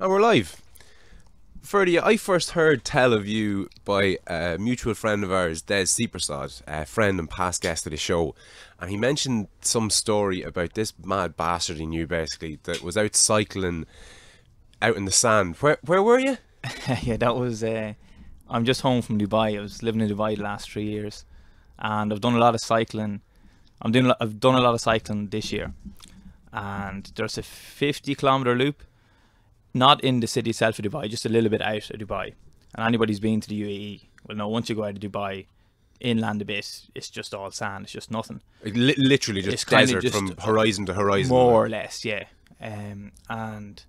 And we're live. Ferdia, I first heard tell of you by a mutual friend of ours, Des Seepersod, a friend and past guest of the show. And he mentioned some story about this mad bastard he knew, basically, that was out cycling out in the sand. Where were you? Yeah, that was. I'm just home from Dubai. I was living in Dubai the last 3 years, and I've done a lot of cycling. I've done a lot of cycling this year, and there's a 50-kilometer loop, not in the city itself of Dubai, just a little bit out of Dubai. And anybody who's been to the UAE will know once you go out of Dubai, inland a bit, it's just all sand. It's just nothing. Like, literally just It's kinda desert just from horizon to horizon. More or less, yeah. And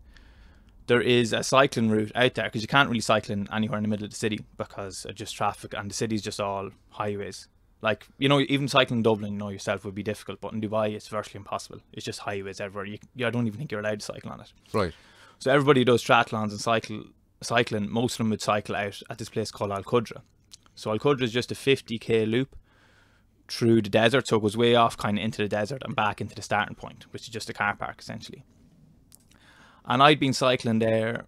there is a cycling route out there because you can't really cycle in anywhere in the middle of the city because of just traffic, and the city's just all highways. Like, you know, even cycling in Dublin, you know yourself, would be difficult, but in Dubai it's virtually impossible. It's just highways everywhere. I don't even think you're allowed to cycle on it. Right. So everybody who does triathlons and cycling, most of them would cycle out at this place called Al Qudra. So Al Qudra is just a 50k loop through the desert, so it goes way off kind of into the desert and back into the starting point, which is just a car park essentially. And I'd been cycling there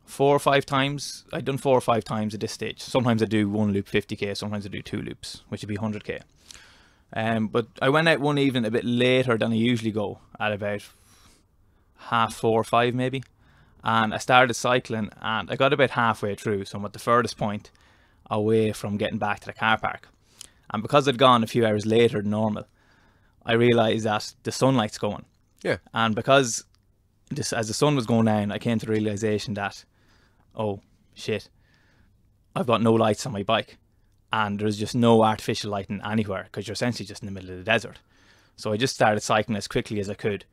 4 or 5 times. I'd done 4 or 5 times at this stage. Sometimes I do one loop 50k, sometimes I do 2 loops, which would be 100k. But I went out one evening a bit later than I usually go, at about 4:30 or 5 maybe. And I started cycling and I got about halfway through, so I'm at the furthest point away from getting back to the car park. And because I'd gone a few hours later than normal, I realised that the sunlight's going. Yeah. And because as the sun was going down, I came to the realisation that, oh shit, I've got no lights on my bike. And there's just no artificial lighting anywhere because you're essentially just in the middle of the desert. So I just started cycling as quickly as I could.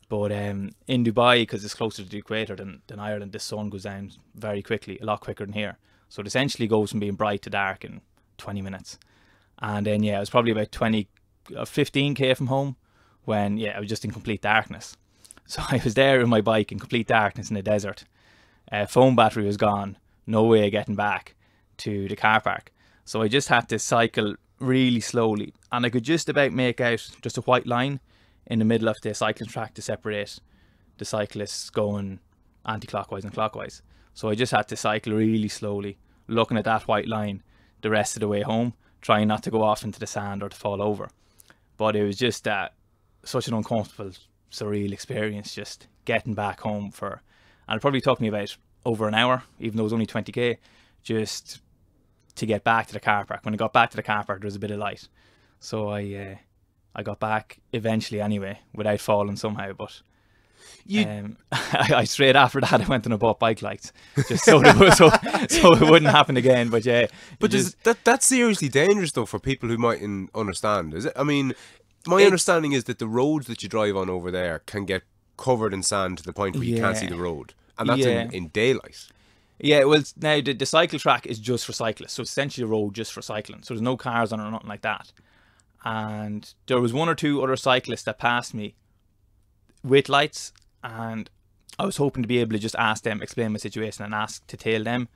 But in Dubai, because it's closer to the equator than Ireland, the sun goes down very quickly, a lot quicker than here. So it essentially goes from being bright to dark in 20 minutes. And then, yeah, it was probably about 15k from home when, yeah, I was just in complete darkness. So I was there with my bike in complete darkness in the desert. Phone battery was gone. No way of getting back to the car park. So I just had to cycle really slowly. And I could just about make out just a white line in the middle of the cycling track to separate the cyclists going anti-clockwise and clockwise. So I just had to cycle really slowly, looking at that white line the rest of the way home, trying not to go off into the sand or to fall over. But it was just such an uncomfortable, surreal experience just getting back home and it probably took me about over an hour, even though it was only 20k, just to get back to the car park. When I got back to the car park, there was a bit of light. So I got back eventually anyway, without falling somehow, but I straight after that I went and I bought bike lights just so it wouldn't happen again. But yeah, but that's seriously dangerous though for people who mightn't understand, is it? I mean, my understanding is that the roads that you drive on over there can get covered in sand to the point where you can't see the road, and that's in daylight. Yeah, well, now the cycle track is just for cyclists, so it's essentially a road just for cycling, so there's no cars on it or nothing like that. And there was 1 or 2 other cyclists that passed me with lights, and I was hoping to be able to just ask them, explain my situation and ask to tail them.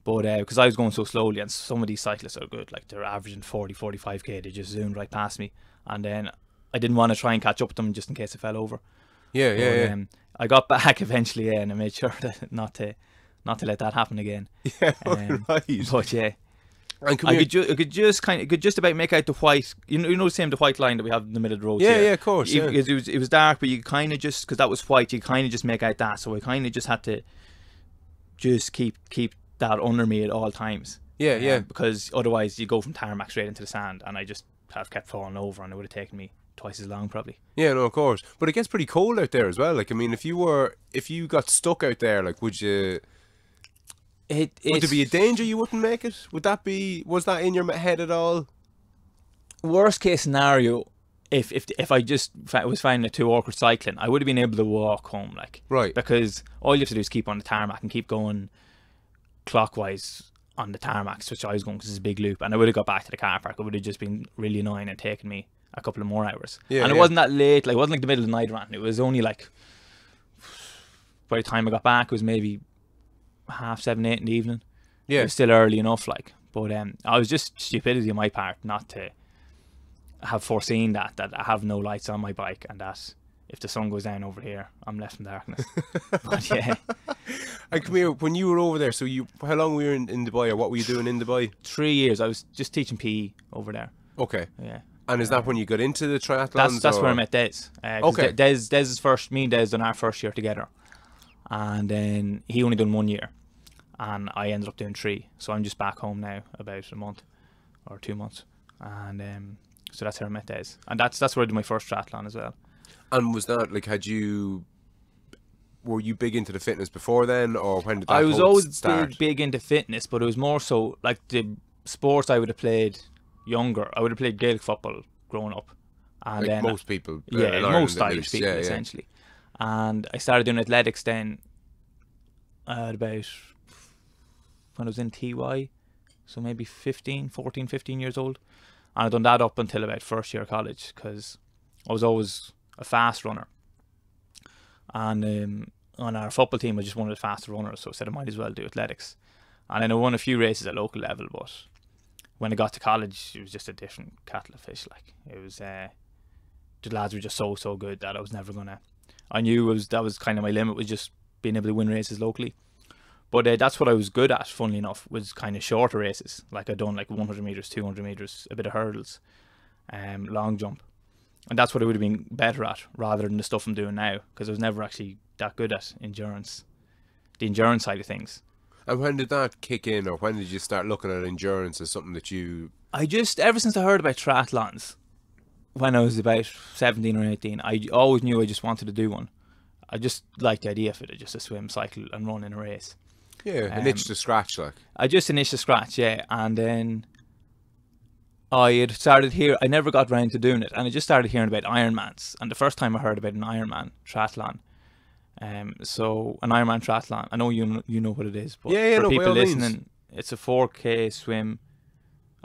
But because I was going so slowly, and some of these cyclists are good, like they're averaging 40-45k, they just zoomed right past me. And then I didn't want to try and catch up with them just in case I fell over. Yeah. I got back eventually, and I made sure that not to let that happen again. Yeah, right. But yeah. And I could just about make out the white, you know, the white line that we have in the middle of the road. Yeah, of course. Yeah. It was dark, but you kind of just, because that was white, you kind of just make out that. So I kind of just had to just keep that under me at all times. Yeah. Because otherwise you go from tarmac straight into the sand, and I just have kept falling over, and it would have taken me twice as long probably. Yeah, no, of course. But it gets pretty cold out there as well. Like, I mean, if you got stuck out there, like, would there be a danger you wouldn't make it? Was that in your head at all? Worst case scenario, if I just was finding it too awkward cycling, I would have been able to walk home, like. Right. Because all you have to do is keep on the tarmac and keep going clockwise on the tarmac, which I was going because it's a big loop, and I would have got back to the car park. It would have just been really annoying and taken me a couple of more hours. Yeah, and it wasn't that late, like it wasn't like the middle of the night or anything. It was only like, by the time I got back, it was maybe 7:30, 8 in the evening. Yeah. It was still early enough, like. But I was just stupidity on my part not to have foreseen that I have no lights on my bike, and that if the sun goes down over here, I'm left in darkness. But yeah. And come here, when you were over there, so how long were you in Dubai, or what were you doing in Dubai? 3 years. I was just teaching PE over there. Okay. Yeah. And is that when you got into the triathlons? That's where I met Des. Okay. Des is first. Me and Des done our first year together, and then he only done 1 year, and I ended up doing 3. So I'm just back home now, about a month or 2 months, and so that's how I met Des, and that's where I did my first triathlon as well. And was that like, were you big into the fitness before then, or when did that I was whole always start? big into fitness, but it was more so like the sports I would have played younger. I would have played Gaelic football growing up, and Like then most people, yeah, in Ireland most at Irish least. people Yeah, yeah. essentially. And I started doing athletics then at about when I was in TY, so maybe 14, 15 years old. And I'd done that up until about first year of college, because I was always a fast runner. And on our football team, I just wanted a faster runner, so I said I might as well do athletics. And then I won a few races at local level, but when I got to college, it was just a different kettle of fish. Like, it was, the lads were just so good that I was never gonna. I knew that was kind of my limit, was just being able to win races locally. But that's what I was good at, funnily enough, was kind of shorter races. Like, I'd done like 100 meters, 200 meters, a bit of hurdles, long jump. And that's what I would have been better at, rather than the stuff I'm doing now, because I was never actually that good at endurance, the endurance side of things. And when did that kick in, or when did you start looking at endurance as something that you... Ever since I heard about triathlons, when I was about 17 or 18, I always knew I just wanted to do one. I just liked the idea of it, just to swim, cycle and run in a race. Yeah, an itch to scratch, like. I just an itch to scratch, yeah. And then I had started I never got around to doing it, and I just started hearing about Ironmans. And the first time I heard about an Ironman triathlon, so an Ironman triathlon, I know you know what it is, but for people listening, it's a 4K swim,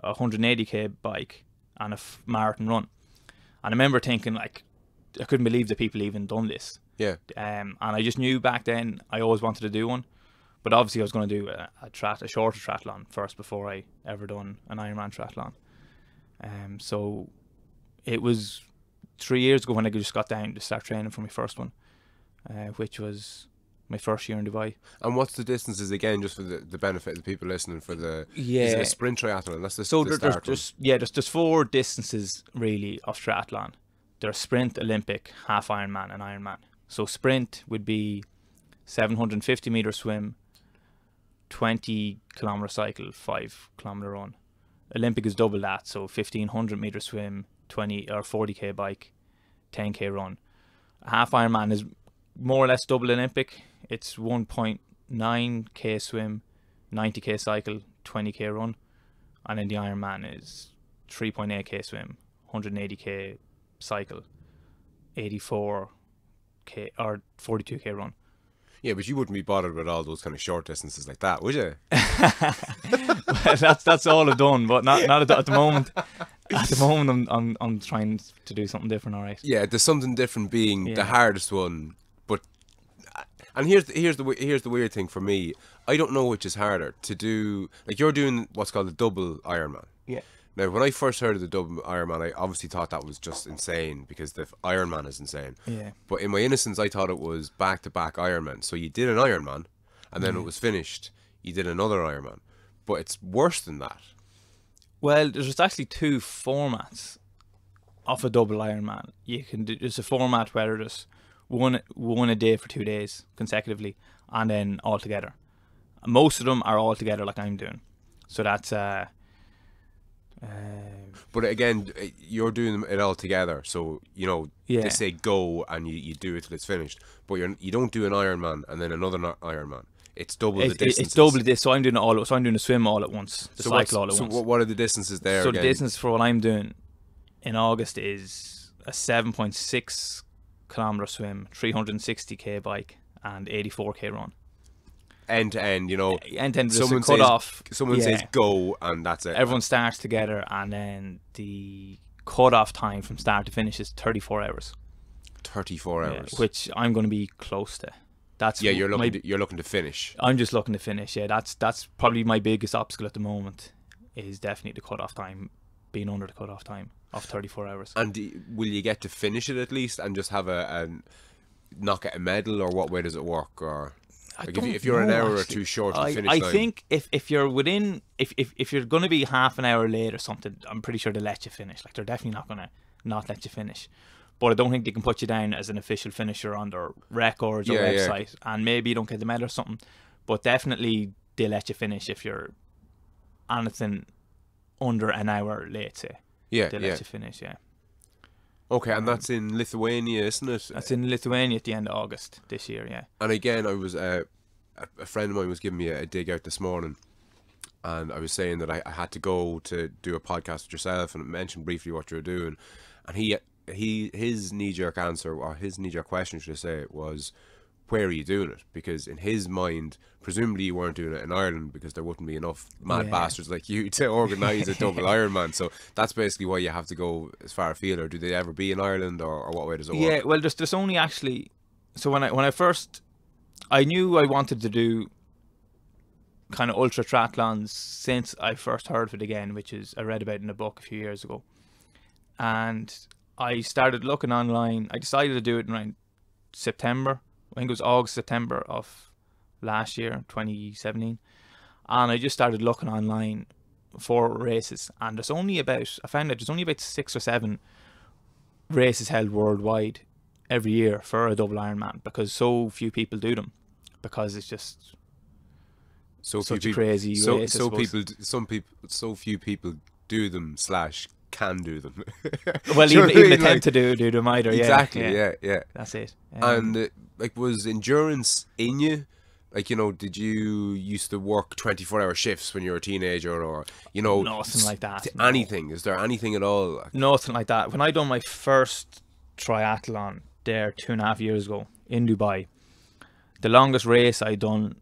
a 180k bike, and a marathon run. And I remember thinking, like, I couldn't believe that people even done this. Yeah. And I just knew back then I always wanted to do one, but obviously I was going to do a shorter triathlon first before I ever done an Ironman triathlon. So it was 3 years ago when I just got down to start training for my first one, which was my first year in Dubai. And what's the distances again, just for the benefit of the people listening? For the is it a sprint triathlon? That's the there's 4 distances really of triathlon. There's sprint, Olympic, half Ironman, and Ironman. So sprint would be 750 meter swim, 20 kilometer cycle, 5 kilometer run. Olympic is double that, so 1500 meter swim, 20 or 40k bike, 10k run. Half Ironman is more or less double Olympic. It's 1.9k swim, 90k cycle, 20k run, and then the Ironman is 3.8k swim, 180k cycle, 84k or 42k run. Yeah, but you wouldn't be bothered with all those kind of short distances like that, would you? Well, that's all I've done, but not at the moment. At the moment, I'm trying to do something different. All right. Yeah, there's something different being the hardest one, but and here's the weird thing for me. I don't know which is harder to do. Like, you're doing what's called a double Ironman. Yeah. Now, when I first heard of the double Ironman, I obviously thought that was just insane, because the Ironman is insane. Yeah. But in my innocence, I thought it was back-to-back Ironman. So you did an Ironman, and then it was finished, you did another Ironman. But it's worse than that. Well, there's actually 2 formats of a double Ironman. You can do, there's a format where there's one a day for 2 days consecutively, and then all together. Most of them are all together, like I'm doing. So that's but again, you're doing it all together, so they say go and you do it till it's finished. But you don't do an Ironman and then another Ironman. It's double the distances. It's double this. So I'm doing it all. So I'm doing a swim all at once, the cycle all at once. So what are the distances there? So again? the distance for what I'm doing in August is a 7.6 kilometer swim, 360k bike, and 84k run. End to end, End to end. Someone cut off. Someone says go, and that's it. Everyone starts together, and then the cut off time from start to finish is 34 hours. 34 hours, which I'm going to be close to. That's you're looking to finish. I'm just looking to finish. Yeah, that's probably my biggest obstacle at the moment. Is definitely the cut off time, being under the cut off time of 34 hours. And will you get to finish it at least, and just have not get a medal, or what way does it work? Or Like if you're an hour or two short of the finish line. I think if you're within, if you're going to be half an hour late or something, I'm pretty sure they'll let you finish. Like they're definitely not going to not let you finish. But I don't think they can put you down as an official finisher on their records or website, and maybe you don't get the medal or something. But definitely they'll let you finish if you're anything under an hour late, say. Yeah, they'll let you finish, Okay, and that's in Lithuania, isn't it? That's in Lithuania at the end of August this year, yeah. And again, I was a friend of mine was giving me a dig out this morning, and I was saying that I had to go to do a podcast with yourself, and mentioned briefly what you were doing, and his knee-jerk answer, or his knee-jerk question, should I say, was, where are you doing it? Because in his mind, presumably you weren't doing it in Ireland because there wouldn't be enough mad bastards like you to organise a double Ironman. So that's basically why you have to go as far afield. Or do they ever be in Ireland, or what way does it work? Yeah, well, there's only actually. So when I first, I knew I wanted to do kind of ultra triathlons since I first heard of it again, which is I read about in a book a few years ago, and I started looking online. I decided to do it around September. I think it was August, September of last year, 2017. And I just started looking online for races. And there's only about, I found that there's only about 6 or 7 races held worldwide every year for a double Ironman, because so few people do them. Because it's just such a crazy race. So few people do them / can do them. Well, even attempt to do them either. Exactly, yeah. That's it. And like, was endurance in you? Like, you know, did you used to work 24-hour shifts when you were a teenager, or, you know, nothing like that? Anything? Is there anything at all? Nothing like that. When I done my first triathlon there 2.5 years ago in Dubai, the longest race I done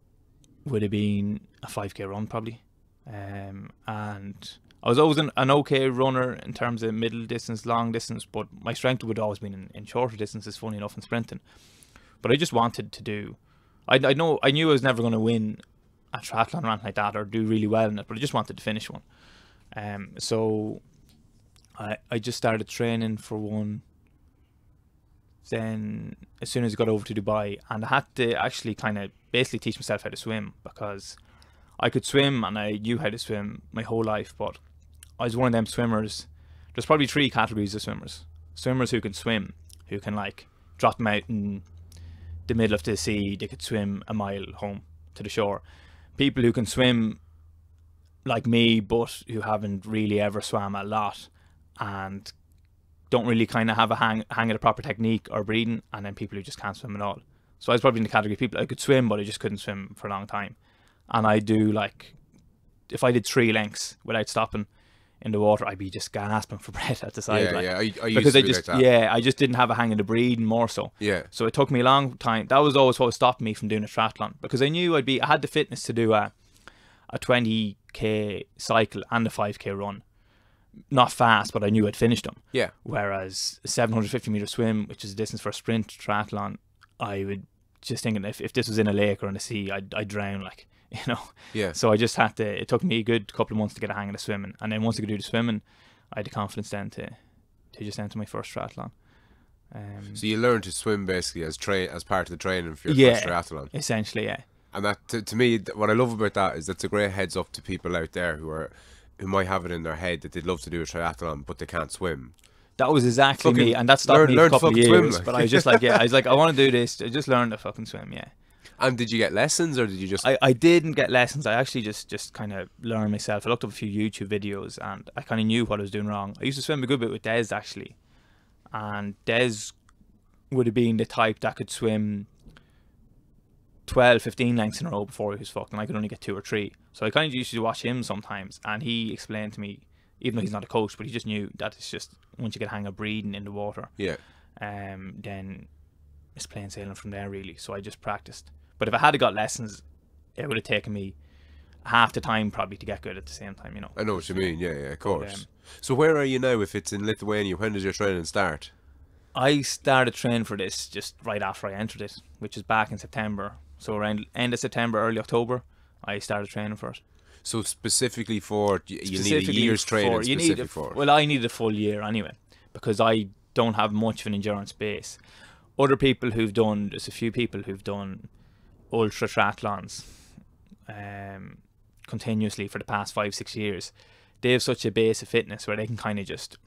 would have been a 5k run probably, and I was always an okay runner in terms of middle distance, long distance, but my strength would always been in shorter distances, funny enough, in sprinting. But I just wanted to do, I knew I was never going to win a triathlon or anything like that, or do really well in it, but I just wanted to finish one. So I just started training for one. Then as soon as I got over to Dubai, and I had to actually kind of basically teach myself how to swim, because I could swim and I knew how to swim my whole life, but I was one of them swimmers. There's probably 3 categories of swimmers. Swimmers who can swim, who can like drop them out in the middle of the sea, they could swim a mile home to the shore. People who can swim like me, but who haven't really ever swam a lot and don't really kind of have a hang of the proper technique or breathing, and then people who just can't swim at all. So I was probably in the category of people I could swim, but I just couldn't swim for a long time. And I do, like, if I did 3 lengths without stopping in the water, I'd be just gasping for breath at the side. I used to be like that. Yeah, I just didn't have a hang of the breathing more so. Yeah. So it took me a long time. That was always what was stopping me from doing a triathlon, because I knew I had the fitness to do a 20k cycle and a 5k run. Not fast, but I knew I'd finish them. Yeah. Whereas a 750 meter swim, which is a distance for a sprint triathlon, I would just thinking if this was in a lake or in a sea, I'd drown, like, you know. Yeah. So I just had to. It took me a good couple of months to get a hang of the swimming, and then once I could do the swimming, I had the confidence then to just enter my first triathlon. So you learned to swim basically as part of the training for your first triathlon. Essentially, yeah. And that to me, what I love about that is that's a great heads up to people out there who might have it in their head that they'd love to do a triathlon but they can't swim. That was exactly me, and that stopped me for a couple of years. Swim, like. But I was just like, I was like, I want to do this. I just learned to fucking swim, yeah. And did you get lessons, or did you just? I didn't get lessons. I actually just kind of learned myself. I looked up a few YouTube videos, and I kind of knew what I was doing wrong. I used to swim a good bit with Des, actually, and Des would have been the type that could swim 12, 15 lengths in a row before he was fucked, and I could only get 2 or 3. So I kind of used to watch him sometimes, and he explained to me, even though he's not a coach, but he just knew that it's just once you get a hang of breathing in the water, then it's plain sailing from there, really. So I just practiced. But if I had got lessons, it would have taken me half the time probably to get good at the same time, you know. I know what you mean, yeah, of course. So where are you now if it's in Lithuania? When does your training start? I started training for this just right after I entered it, which is back in September. So around end of September, early October, I started training for it. So specifically for, you need a year's training for it? Well, I needed a full year anyway, because I don't have much of an endurance base. Other people who've done, there's a few people who've done ultra triathlons continuously for the past 5-6 years, they have such a base of fitness where they can kind of just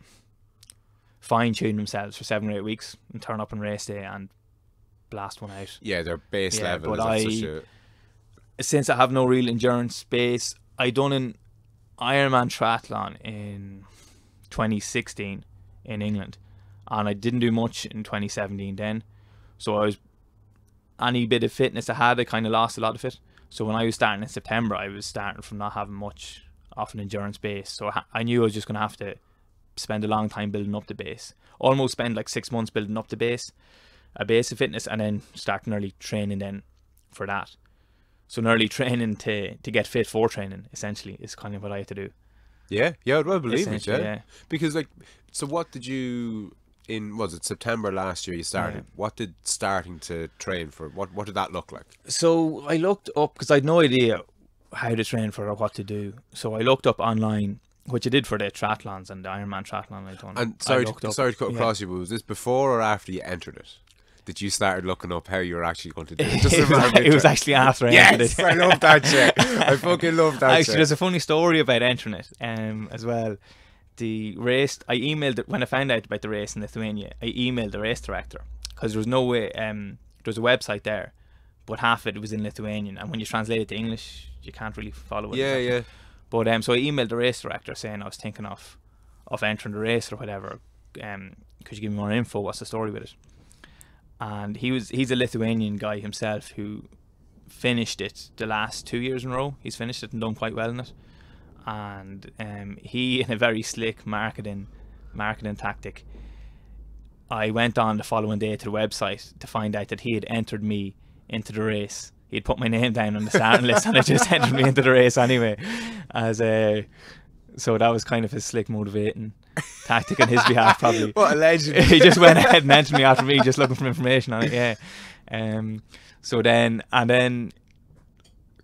fine tune themselves for 7 or 8 weeks and turn up on race day and blast one out. Yeah, their base level but is at such a... Since I have no real endurance base, I done an Ironman triathlon in 2016 in England, and I didn't do much in 2017 then. So I was, any bit of fitness I had, I kind of lost a lot of it. So when I was starting in September, I was starting from not having much of an endurance base. So I knew I was just going to have to spend a long time building up the base. Almost spend like 6 months building up the base, a base of fitness, and then start early training then for that. So early training to get fit for training, essentially, is kind of what I had to do. Yeah, I'd well believe it, Yeah. Because, like, so what did you, was it September last year you started? Yeah. What did starting to train for, what did that look like? So I looked up, because I had no idea how to train for or what to do. So I looked up online, which I did for the triathlons and the Ironman triathlon I done. And sorry to cut across you, but was this before or after you entered it? Did you start looking up how you were actually going to do it? It was actually after I entered it. Yes, I love that shit. I fucking love that Actually, there's a funny story about entering it as well. The race, I emailed it when I found out about the race in Lithuania. I emailed the race director because there was no way. There was a website there, but half of it was in Lithuanian, and when you translate it to English, you can't really follow it. Yeah. But so I emailed the race director saying I was thinking of entering the race or whatever. Could you give me more info? What's the story with it? And he's a Lithuanian guy himself who finished it the last 2 years in a row. He's finished it and done quite well in it. And he, in a very slick marketing tactic, I went on the following day to the website to find out that he had entered me into the race. He'd put my name down on the starting list, and it just entered me into the race anyway. So that was kind of a slick motivating tactic on his behalf, probably. What a legend. He just went ahead and entered me after me, just looking for information on it. Yeah. So then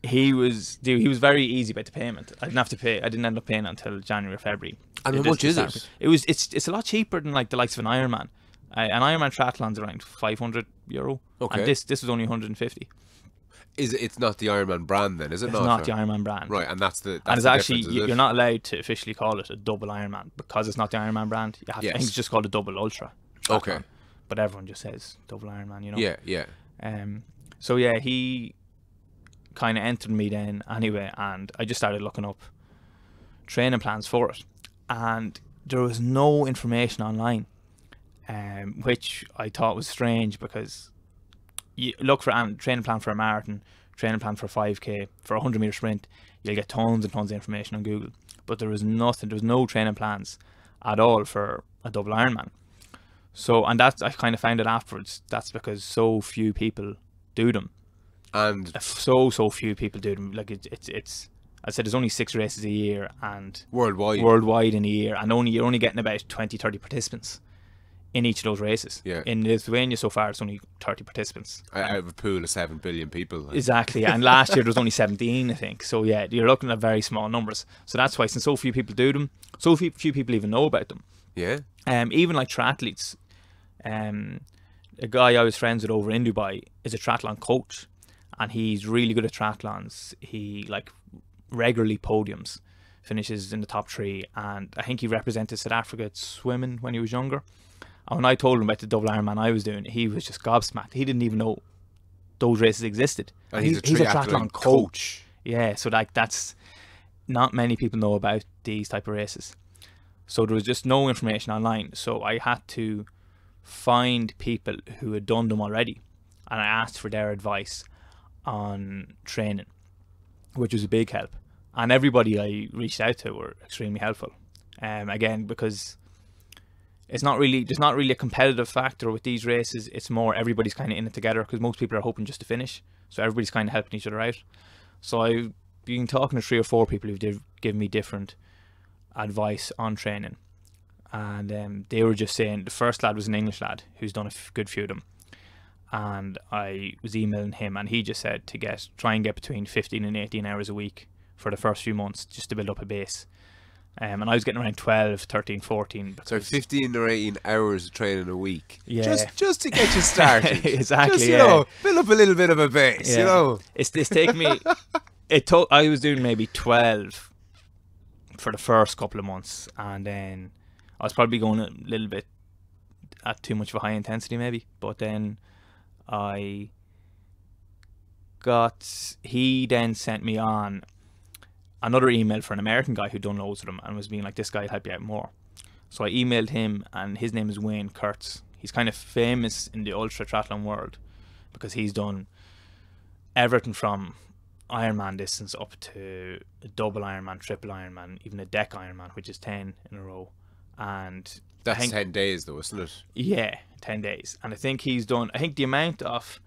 he was very easy about the payment. I didn't have to pay. I didn't end up paying until January or February. And how much is it? It's a lot cheaper than like the likes of an Ironman. An Ironman triathlon's around €500. Okay. And this was only 150. It's not the Ironman brand then, is it? It's not the Ironman brand. Right, and that's the and it's the actually you're not allowed to officially call it a double Ironman because it's not the Ironman brand. I think it's just called a double ultra. Okay. But everyone just says double Ironman, you know. Yeah. So yeah, he kind of entered me then anyway, and I just started looking up training plans for it, and there was no information online, which I thought was strange because you look for a training plan for a marathon, training plan for a 5k, for a 100-meter sprint, you'll get tons and tons of information on Google. But there was nothing, there was no training plans at all for a double Ironman. So, and that's, I kind of found it afterwards, that's because so few people do them. And so few people do them. Like it's I said there's only 6 races a year, and worldwide in a year, and you're only getting about 20-30 participants in each of those races. Yeah. In Lithuania so far, it's only 30 participants. Out of a pool of 7 billion people. Exactly. And last year there was only 17, I think. So yeah, you're looking at very small numbers. So that's why, since so few people do them, so few people even know about them. Yeah. Even like triathletes, a guy I was friends with over in Dubai is a triathlon coach, and he's really good at triathlons. He like regularly podiums, finishes in the top 3, and I think he represented South Africa at swimming when he was younger. And when I told him about the double Ironman I was doing, he was just gobsmacked. He didn't even know those races existed. And he's a triathlon coach. Yeah, so like that's not many people know about these type of races. So there was just no information online. So I had to find people who had done them already, and I asked for their advice on training, which was a big help. And everybody I reached out to were extremely helpful. Again, because there's not really a competitive factor with these races. It's more everybody's kind of in it together, because most people are hoping just to finish. So everybody's kind of helping each other out. So I've been talking to 3 or 4 people who've given me different advice on training. And they were just saying, the first lad was an English lad who's done a good few of them. And I was emailing him, and he just said to try and get between 15 and 18 hours a week for the first few months, just to build up a base. And I was getting around 12, 13, 14. So 15 or 18 hours of training a week. Yeah. Just to get you started. Exactly, Just, you yeah. know, build up a little bit of a base, you Yeah. know. It's taken me. I was doing maybe 12 for the first couple of months, and then I was probably going a little bit at too much of a high intensity, maybe. But then he then sent me on another email for an American guy who'd done loads of them and was being like, this guy will help you out more. So I emailed him, and his name is Wayne Kurtz. He's kind of famous in the ultra triathlon world because he's done everything from Ironman distance up to a double Ironman, triple Ironman, even a deck Ironman, which is 10 in a row. And That's 10 days though, isn't it? yeah, 10 days. And I think the amount of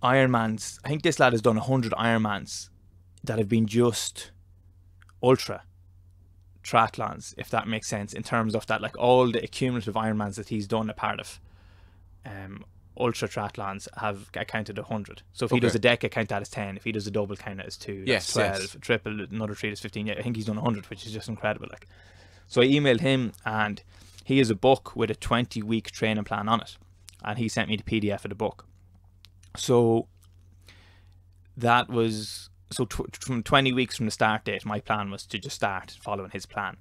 Ironmans, I think this lad has done 100 Ironmans that have been just ultra triathlons, if that makes sense, in terms of that, like all the accumulative Ironmans that he's done a part of. Ultra triathlons have counted 100. So if he does a deck, I count that as 10. If he does a double, count it as 2. Yes, that's 12. yes. A triple, another 3 is 15. Yeah, I think he's done 100, which is just incredible. Like, so I emailed him, and he has a book with a 20-week training plan on it, and he sent me the PDF of the book. So that was from 20 weeks from the start date. My plan was to just start following his plan.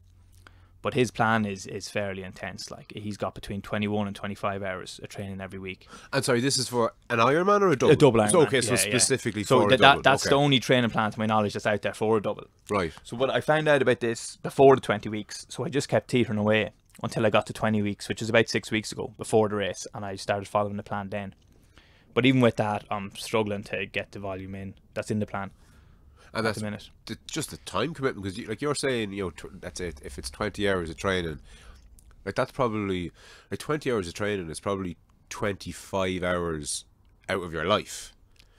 But his plan is fairly intense. Like, he's got between 21 and 25 hours of training every week. And sorry, this is for an Ironman or a double? A double Ironman. So, okay, so specifically for a double. That's okay. the only training plan, to my knowledge, that's out there for a double. Right. So what I found out about this before the 20 weeks, so I just kept teetering away until I got to 20 weeks, which is about 6 weeks ago, before the race, and I started following the plan then. But even with that, I'm struggling to get the volume in that's in the plan. And that's the minute. Just the time commitment, because like you're saying, you know, that's it. If it's 20 hours of training, like that's probably like 20 hours of training is probably 25 hours out of your life,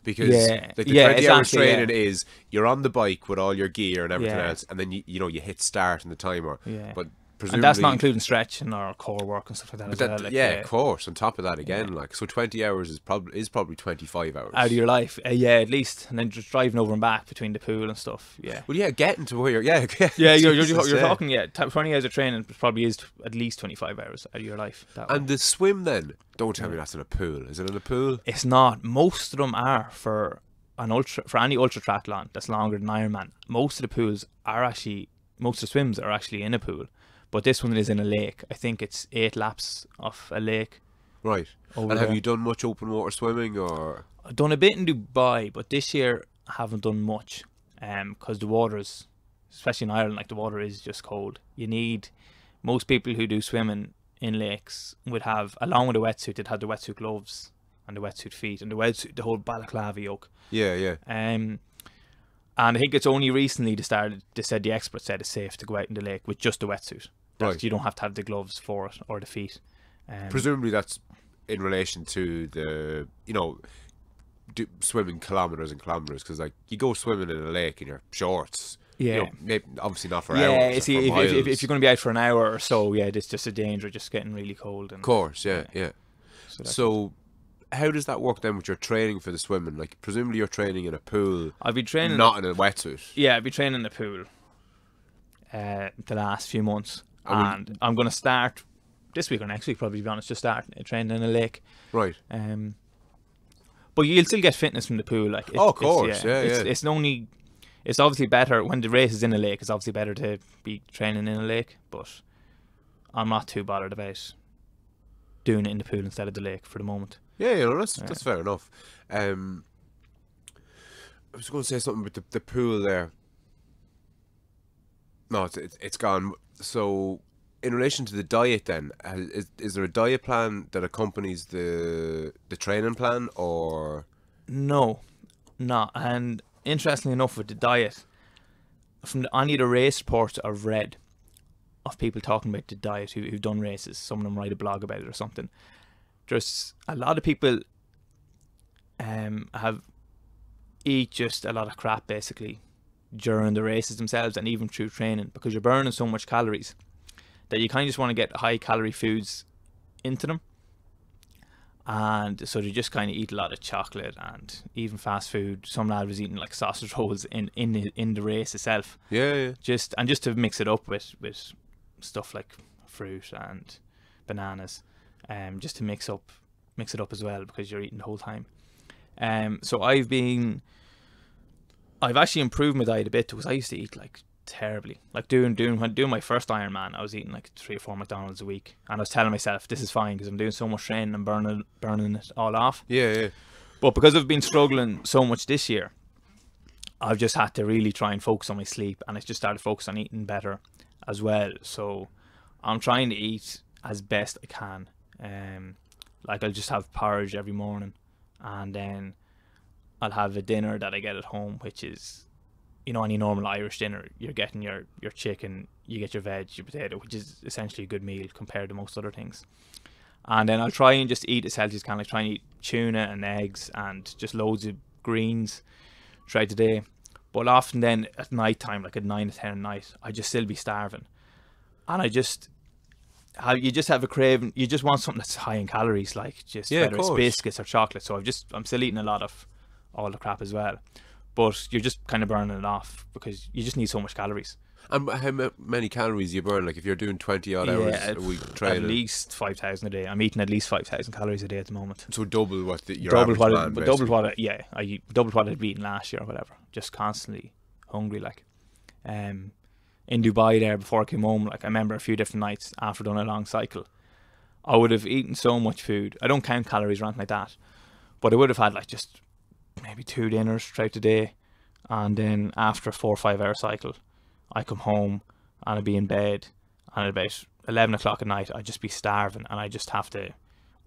because like the 20 hours training is you're on the bike with all your gear and everything else, and then you know you hit start on the timer. But presumably, and that's not including stretching or core work and stuff like that. But as well. Like, of course. On top of that, again, like, so 20 hours is probably 25 hours out of your life. Yeah, at least, and then just driving over and back between the pool and stuff. Yeah. Well, yeah, getting to where you're you're talking 20 hours of training probably is at least 25 hours out of your life. And the swim then? Don't tell me that's in a pool. Is it in a pool? It's not. Most of them are for any ultra triathlon that's longer than Ironman. Most of the swims are actually in a pool. But this one is in a lake. I think it's 8 laps of a lake. Right. And have you done much open water swimming, or? I've done a bit in Dubai, but this year I haven't done much. Because the water is, especially in Ireland, like the water is just cold. Most people who do swimming in lakes would have, along with a wetsuit, they'd have the wetsuit gloves and the wetsuit feet and the whole balaclava yoke. Yeah. And I think it's only recently the experts said it's safe to go out in the lake with just a wetsuit. Right. You don't have to have the gloves for it or the feet. Presumably that's in relation to the, you know, swimming kilometres and kilometres, because like you go swimming in a lake in your shorts. Yeah. You know, maybe, obviously not for hours. Yeah, see, if you're going to be out for an hour or so, it's just a danger, just getting really cold. And, of course, yeah. So how does that work then with your training for the swimming? Like, presumably you're training in a pool. I'll be training not in a wetsuit. Yeah, I'll be training in the pool the last few months. And I'm going to start this week or next week, probably, to be honest, just start training in a lake. Right. But you'll still get fitness from the pool. Like, of course, It's obviously better when the race is in a lake. It's obviously better to be training in a lake, but I'm not too bothered about doing it in the pool instead of the lake for the moment. Yeah, you know, that's fair enough. I was going to say something about the pool there. No, it's gone. So, in relation to the diet, then, is there a diet plan that accompanies the training plan, or? No, not. And interestingly enough, with the diet, from any of the race reports I've read of people talking about the diet who've done races, some of them write a blog about it or something. There's a lot of people eat just a lot of crap basically during the races themselves and even through training, because you're burning so much calories that you kind of just want to get high calorie foods into them. And so they just kind of eat a lot of chocolate and even fast food. Some lad was eating like sausage rolls in the race itself. Yeah. Just to mix it up with stuff like fruit and bananas, just to mix it up as well, because you're eating the whole time. So I've actually improved my diet a bit, because I used to eat like terribly. Like doing my first Ironman, I was eating like 3 or 4 McDonald's a week, and I was telling myself this is fine because I'm doing so much training and burning it all off. Yeah. But because I've been struggling so much this year, I've just had to really try and focus on my sleep, and I just started focusing on eating better as well. So I'm trying to eat as best I can. Like I'll just have porridge every morning, and then I'll have a dinner that I get at home, which is, you know, any normal Irish dinner. You're getting your chicken, you get your veg, your potato, which is essentially a good meal compared to most other things. And then I'll try and just eat as healthy as I can. Like try and eat tuna and eggs and just loads of greens throughout the day. But often then at night time, like at 9 to 10 at night, I just still be starving. And you just have a craving. You just want something that's high in calories, like just whether it's biscuits or chocolate. So I'm still eating a lot of all the crap as well. But you're just kind of burning it off because you just need so much calories. And how many calories you burn? Like if you're doing 20 odd hours a week training? At least 5,000 a day. I'm eating at least 5,000 calories a day at the moment. So double what your average man, double what I'd be eating last year or whatever. Just constantly hungry, like. In Dubai there, before I came home, like I remember a few different nights after doing a long cycle, I would have eaten so much food. I don't count calories or anything like that, but I would have had like just maybe 2 dinners throughout the day, and then after a 4 or 5 hour cycle, I come home and I'd be in bed, and at about 11 o'clock at night I'd just be starving, and I just have to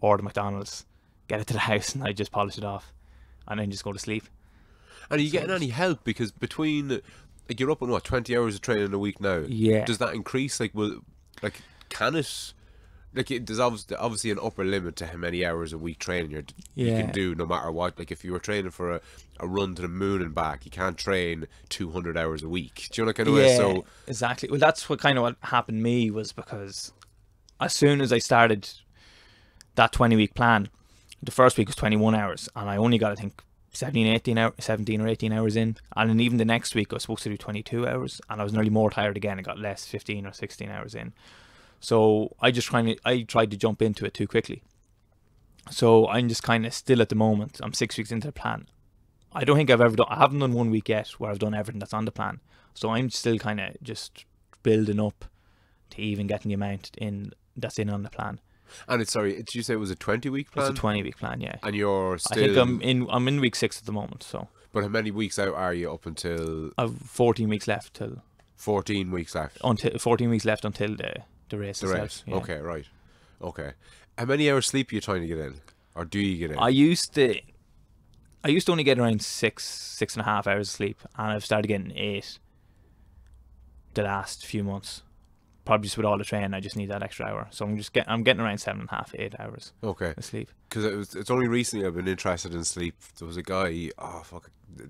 order McDonald's, get it to the house, and I just polish it off and then just go to sleep. And are you getting any help? Because between, like, you're up on what, 20 hours of training a week now? Yeah. Does that increase? Can it? Like, there's obviously an upper limit to how many hours a week training you can do, no matter what. Like, if you were training for a run to the moon and back, you can't train 200 hours a week. Do you know what kind of way? So exactly. Well, that's what happened to me, was because as soon as I started that 20-week plan, the first week was 21 hours, and I only got, I think, 17 or 18 hours in, and then even the next week I was supposed to do 22 hours, and I was nearly more tired again. I got less, 15 or 16 hours in. So I tried to jump into it too quickly. So I'm just kind of still at the moment. I'm 6 weeks into the plan. I don't think I haven't done 1 week yet where I've done everything that's on the plan. So I'm still kind of just building up to even getting the amount that's in on the plan. And did you say it was a 20-week plan? It's a 20-week plan, yeah. And you're still... I think I'm in week 6 at the moment, so... But how many weeks out are you up until... I've 14 weeks left till... 14 weeks left? 14 weeks left until the race itself. Race, yeah. Okay, right. Okay. How many hours sleep are you trying to get in? Or do you get in? I used to only get around 6.5 hours of sleep, and I've started getting 8 the last few months. Probably just with all the training, I just need that extra hour. So I'm getting around 7.5, 8 hours. Okay. Of sleep. Because it's only recently I've been interested in sleep. There was a guy,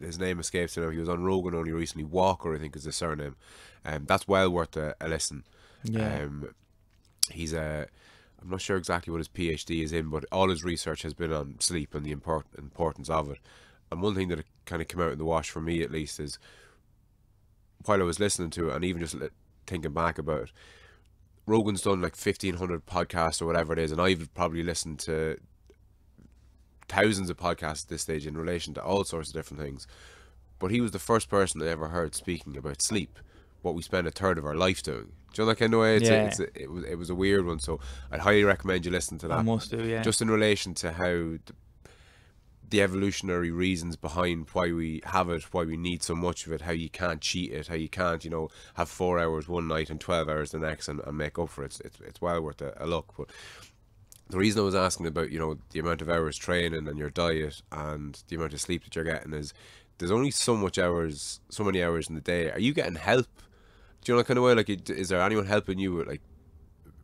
his name escapes me now. He was on Rogan only recently. Walker, I think, is his surname. That's well worth a listen. Yeah. He's I'm not sure exactly what his PhD is in, but all his research has been on sleep and the importance of it. And one thing that kind of came out in the wash for me, at least, is while I was listening to it, and even just thinking back about it, Rogan's done like 1,500 podcasts or whatever it is, and I've probably listened to thousands of podcasts at this stage in relation to all sorts of different things. But he was the first person I ever heard speaking about sleep, what we spend a third of our life doing. Do you know that kind of way? It was a weird one, so I'd highly recommend you listen to that. I must do, yeah. Just in relation to how the evolutionary reasons behind why we have it, why we need so much of it, how you can't cheat it, how you can't, have 4 hours one night and 12 hours the next and make up for it. It's well worth a look. But the reason I was asking about, the amount of hours training and your diet and the amount of sleep that you're getting is there's only so many hours in the day. Are you getting help? Do you know that kind of way? Like, is there anyone helping you with, like,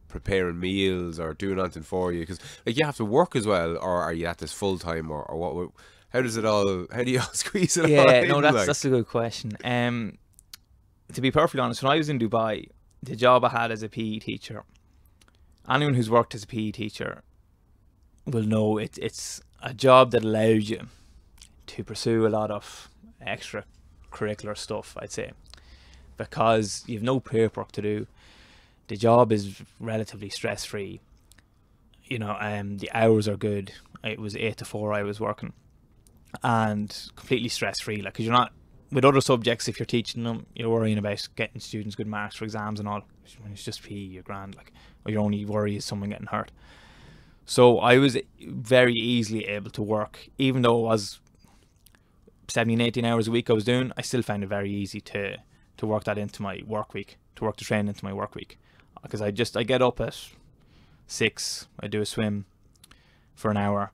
preparing meals or doing anything for you? Because, like, you have to work as well, or are you at this full time, or what? How do you all squeeze it all in? Yeah, no, that's a good question. To be perfectly honest, when I was in Dubai, the job I had as a PE teacher, anyone who's worked as a PE teacher will know it's a job that allows you to pursue a lot of extra curricular stuff, I'd say, because you've no paperwork to do. The job is relatively stress free. You know, the hours are good. It was 8 to 4 I was working, and completely stress free. Like, because you're not with other subjects. If you're teaching them, you're worrying about getting students good marks for exams and all. When it's just PE, you're grand. Like, or your only worry is someone getting hurt. So I was very easily able to work, even though it was 17, 18 hours a week I was doing. I still found it very easy to work that into my work week, to work the training into my work week, because I get up at 6, I do a swim for an hour,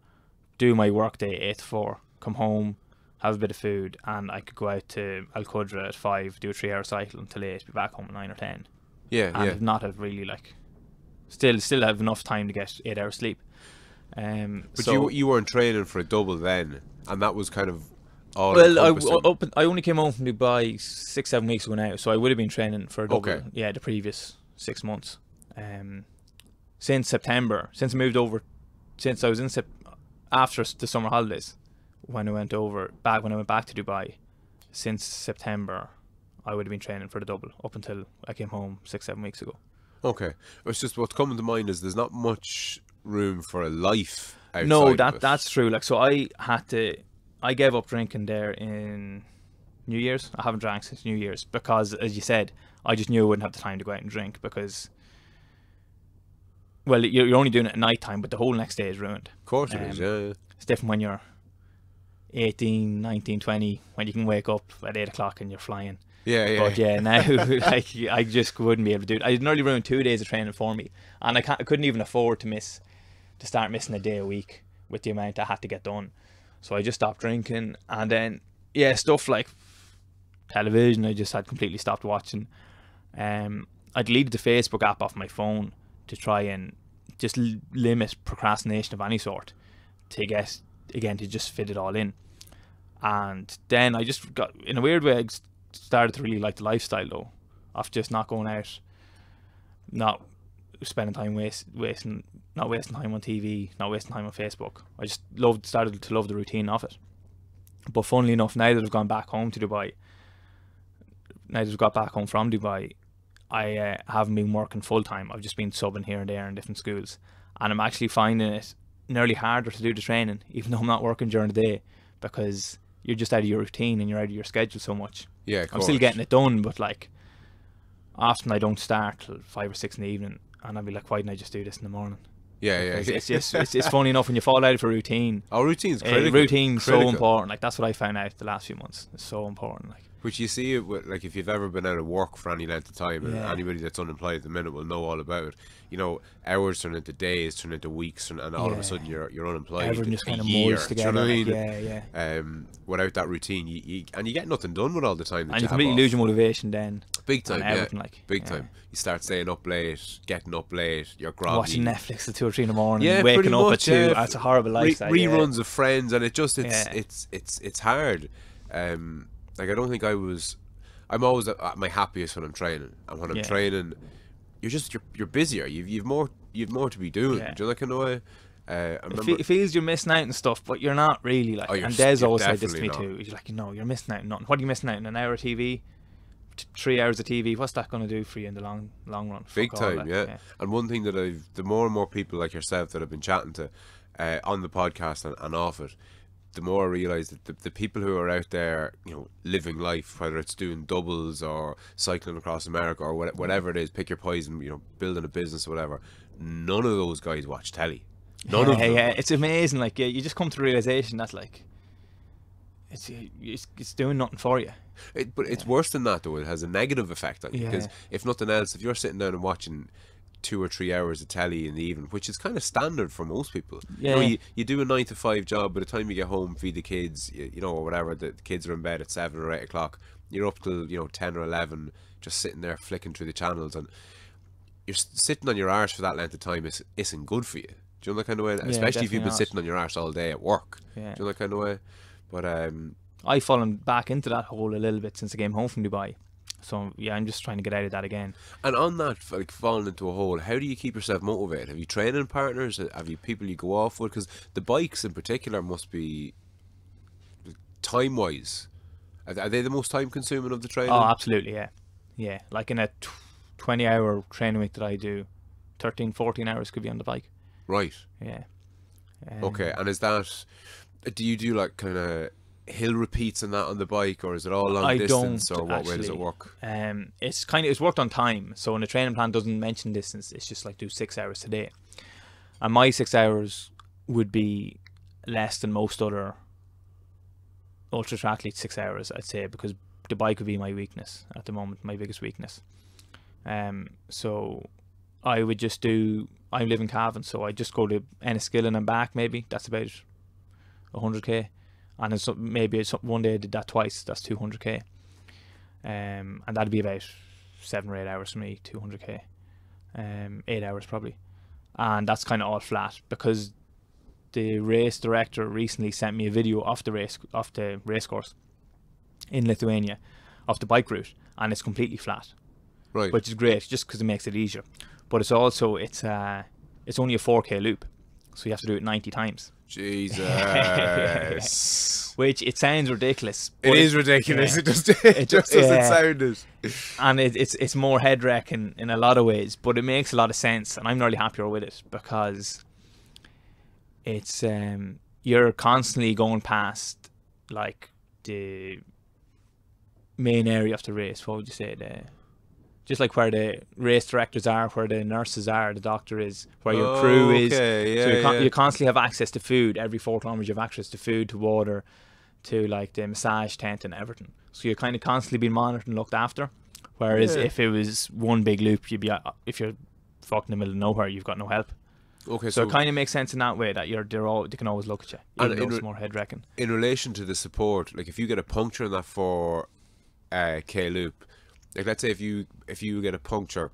do my work day 8 to 4, come home, have a bit of food, and I could go out to Al Qudra at 5, do a 3-hour cycle until 8, be back home at 9 or 10. And not have really, like, still have enough time to get 8 hours sleep. But so you weren't training for a double then, and that was kind of all. Well, I only came home from Dubai 6-7 weeks ago now, so I would have been training for a double. Okay. Yeah, the previous 6 months. Since September, since I moved over, since I was in after the summer holidays, when I went back to Dubai, since September, I would have been training for the double up until I came home 6-7 weeks ago. Okay, it's just what's coming to mind is there's not much room for a life outside. No, of it. that's true. Like, so I gave up drinking there in New Year's. I haven't drank since New Year's because, as you said, I just knew I wouldn't have the time to go out and drink because, well, you're only doing it at night time, but the whole next day is ruined. Of course it is, yeah. It's different when you're 18, 19, 20, when you can wake up at 8 o'clock and you're flying. Yeah. But yeah, now like I just wouldn't be able to do it. I nearly ruined 2 days of training for me, and I couldn't even afford to start missing a day a week with the amount I had to get done. So I just stopped drinking, and then stuff like television I just had completely stopped watching. I deleted the Facebook app off my phone to try and just limit procrastination of any sort, to just fit it all in. And then I just got, in a weird way, I started to really like the lifestyle though, of just not going out, not spending time not wasting time on TV, not wasting time on Facebook. I just started to love the routine of it. But funnily enough, now that I've gone back home to Dubai, now that I've got back home from Dubai, I haven't been working full time. I've just been subbing here and there in different schools, and I'm actually finding it nearly harder to do the training, even though I'm not working during the day, because you're just out of your routine and you're out of your schedule so much. Yeah, of course. I'm still getting it done, but like often I don't start till 5 or 6 in the evening, and I'll be like, why didn't I just do this in the morning? Yeah. It's funny enough when you fall out of a routine. Oh, routine's critical. Routine's so important. Like, that's what I found out the last few months. It's so important. Like, which you see it with, like, if you've ever been out of work for any length of time, and anybody that's unemployed at the minute will know all about it. You know, hours turn into days, turn into weeks, and all of a sudden you're unemployed. Everyone just kind of year, molds together. Do you know what I mean? Yeah. Without that routine, you get nothing done with all the time. And you completely lose your motivation then. Big time, Big time. You start staying up late, getting up late, you're groggy. Watching Netflix at 2 or 3 in the morning, yeah, waking up much, at 2. It's a horrible lifestyle. Reruns of Friends, and it's hard. Like, I don't think I'm always at my happiest when I'm training, and when I'm training, you're busier. You've more to be doing. Do you know that kind of way? It feels you're missing out and stuff, but you're not really. Like, and Des always said this to me too. He's like, no, you're missing out on nothing. What are you missing out on? An hour of TV, 3 hours of TV. What's that going to do for you in the long run? Big time, yeah. And one thing that the more and more people like yourself that I've been chatting to on the podcast and off it, the more I realise that the people who are out there, you know, living life, whether it's doing doubles or cycling across America or whatever it is, pick your poison, you know, building a business or whatever, none of those guys watch telly. None of them. Yeah, it's amazing. Like, you just come to the realisation that, like, it's doing nothing for you. But it's worse than that though. It has a negative effect on you, because if nothing else, if you're sitting down and watching 2 or 3 hours of telly in the evening, which is kind of standard for most people. You know, you do a 9 to 5 job. By the time you get home, feed the kids, you know, or whatever, the kids are in bed at 7 or 8 o'clock. You're up till, you know, 10 or 11, just sitting there flicking through the channels, and you're sitting on your arse for that length of time isn't good for you. Do you know that kind of way? Especially if you've been sitting on your arse all day at work. Do you know that kind of way? But I've fallen back into that hole a little bit since I came home from Dubai. So yeah, I'm just trying to get out of that again. And on that, like falling into a hole, how do you keep yourself motivated? Have you training partners? Have you people you go off with? Because the bikes in particular must be, time-wise, are they the most time-consuming of the training? Oh, absolutely, yeah. Yeah, like in a 20-hour training week that I do, 13, 14 hours could be on the bike. Right. Yeah. Okay, and is that, do you do like kind of hill repeats and that on the bike, or is it all long I distance, don't or what way does it actually. work? It's worked on time. So when the training plan doesn't mention distance, it's just like do 6 hours today. And my 6 hours would be less than most other ultra triathletes 6 hours, I'd say, because the bike would be my weakness at the moment, my biggest weakness. So I would just do, I live in Cavan, so I just go to Enniskillen and back, maybe. That's about 100k. And it's maybe one day I did that twice, that's 200k. And that'd be about 7 or 8 hours for me, 200k. 8 hours probably. And that's kind of all flat, because the race director recently sent me a video off the race course in Lithuania, off the bike route, and it's completely flat. Right. Which is great, just because it makes it easier. But it's also, it's only a 4k loop, so you have to do it 90 times. Jesus. Yeah. Which, it sounds ridiculous. It is ridiculous. Yeah. It just doesn't sound it. And it's more head wrecking in a lot of ways, but it makes a lot of sense, and I'm really happier with it, because it's you're constantly going past like the main area of the race. What would you say? Just like where the race directors are, where the nurses are, the doctor is, where your crew is. Yeah, So you constantly have access to food. Every 4 kilometers you have access to food, to water, to like the massage tent and everything. So you're kind of constantly being monitored and looked after. Whereas if it was one big loop, you'd be, if you're fucking in the middle of nowhere, you've got no help. Okay, so it kind of makes sense in that way, that they can always look at you, even though it's more head wrecking. In relation to the support, like if you get a puncture in that 4k loop, like let's say if you get a puncture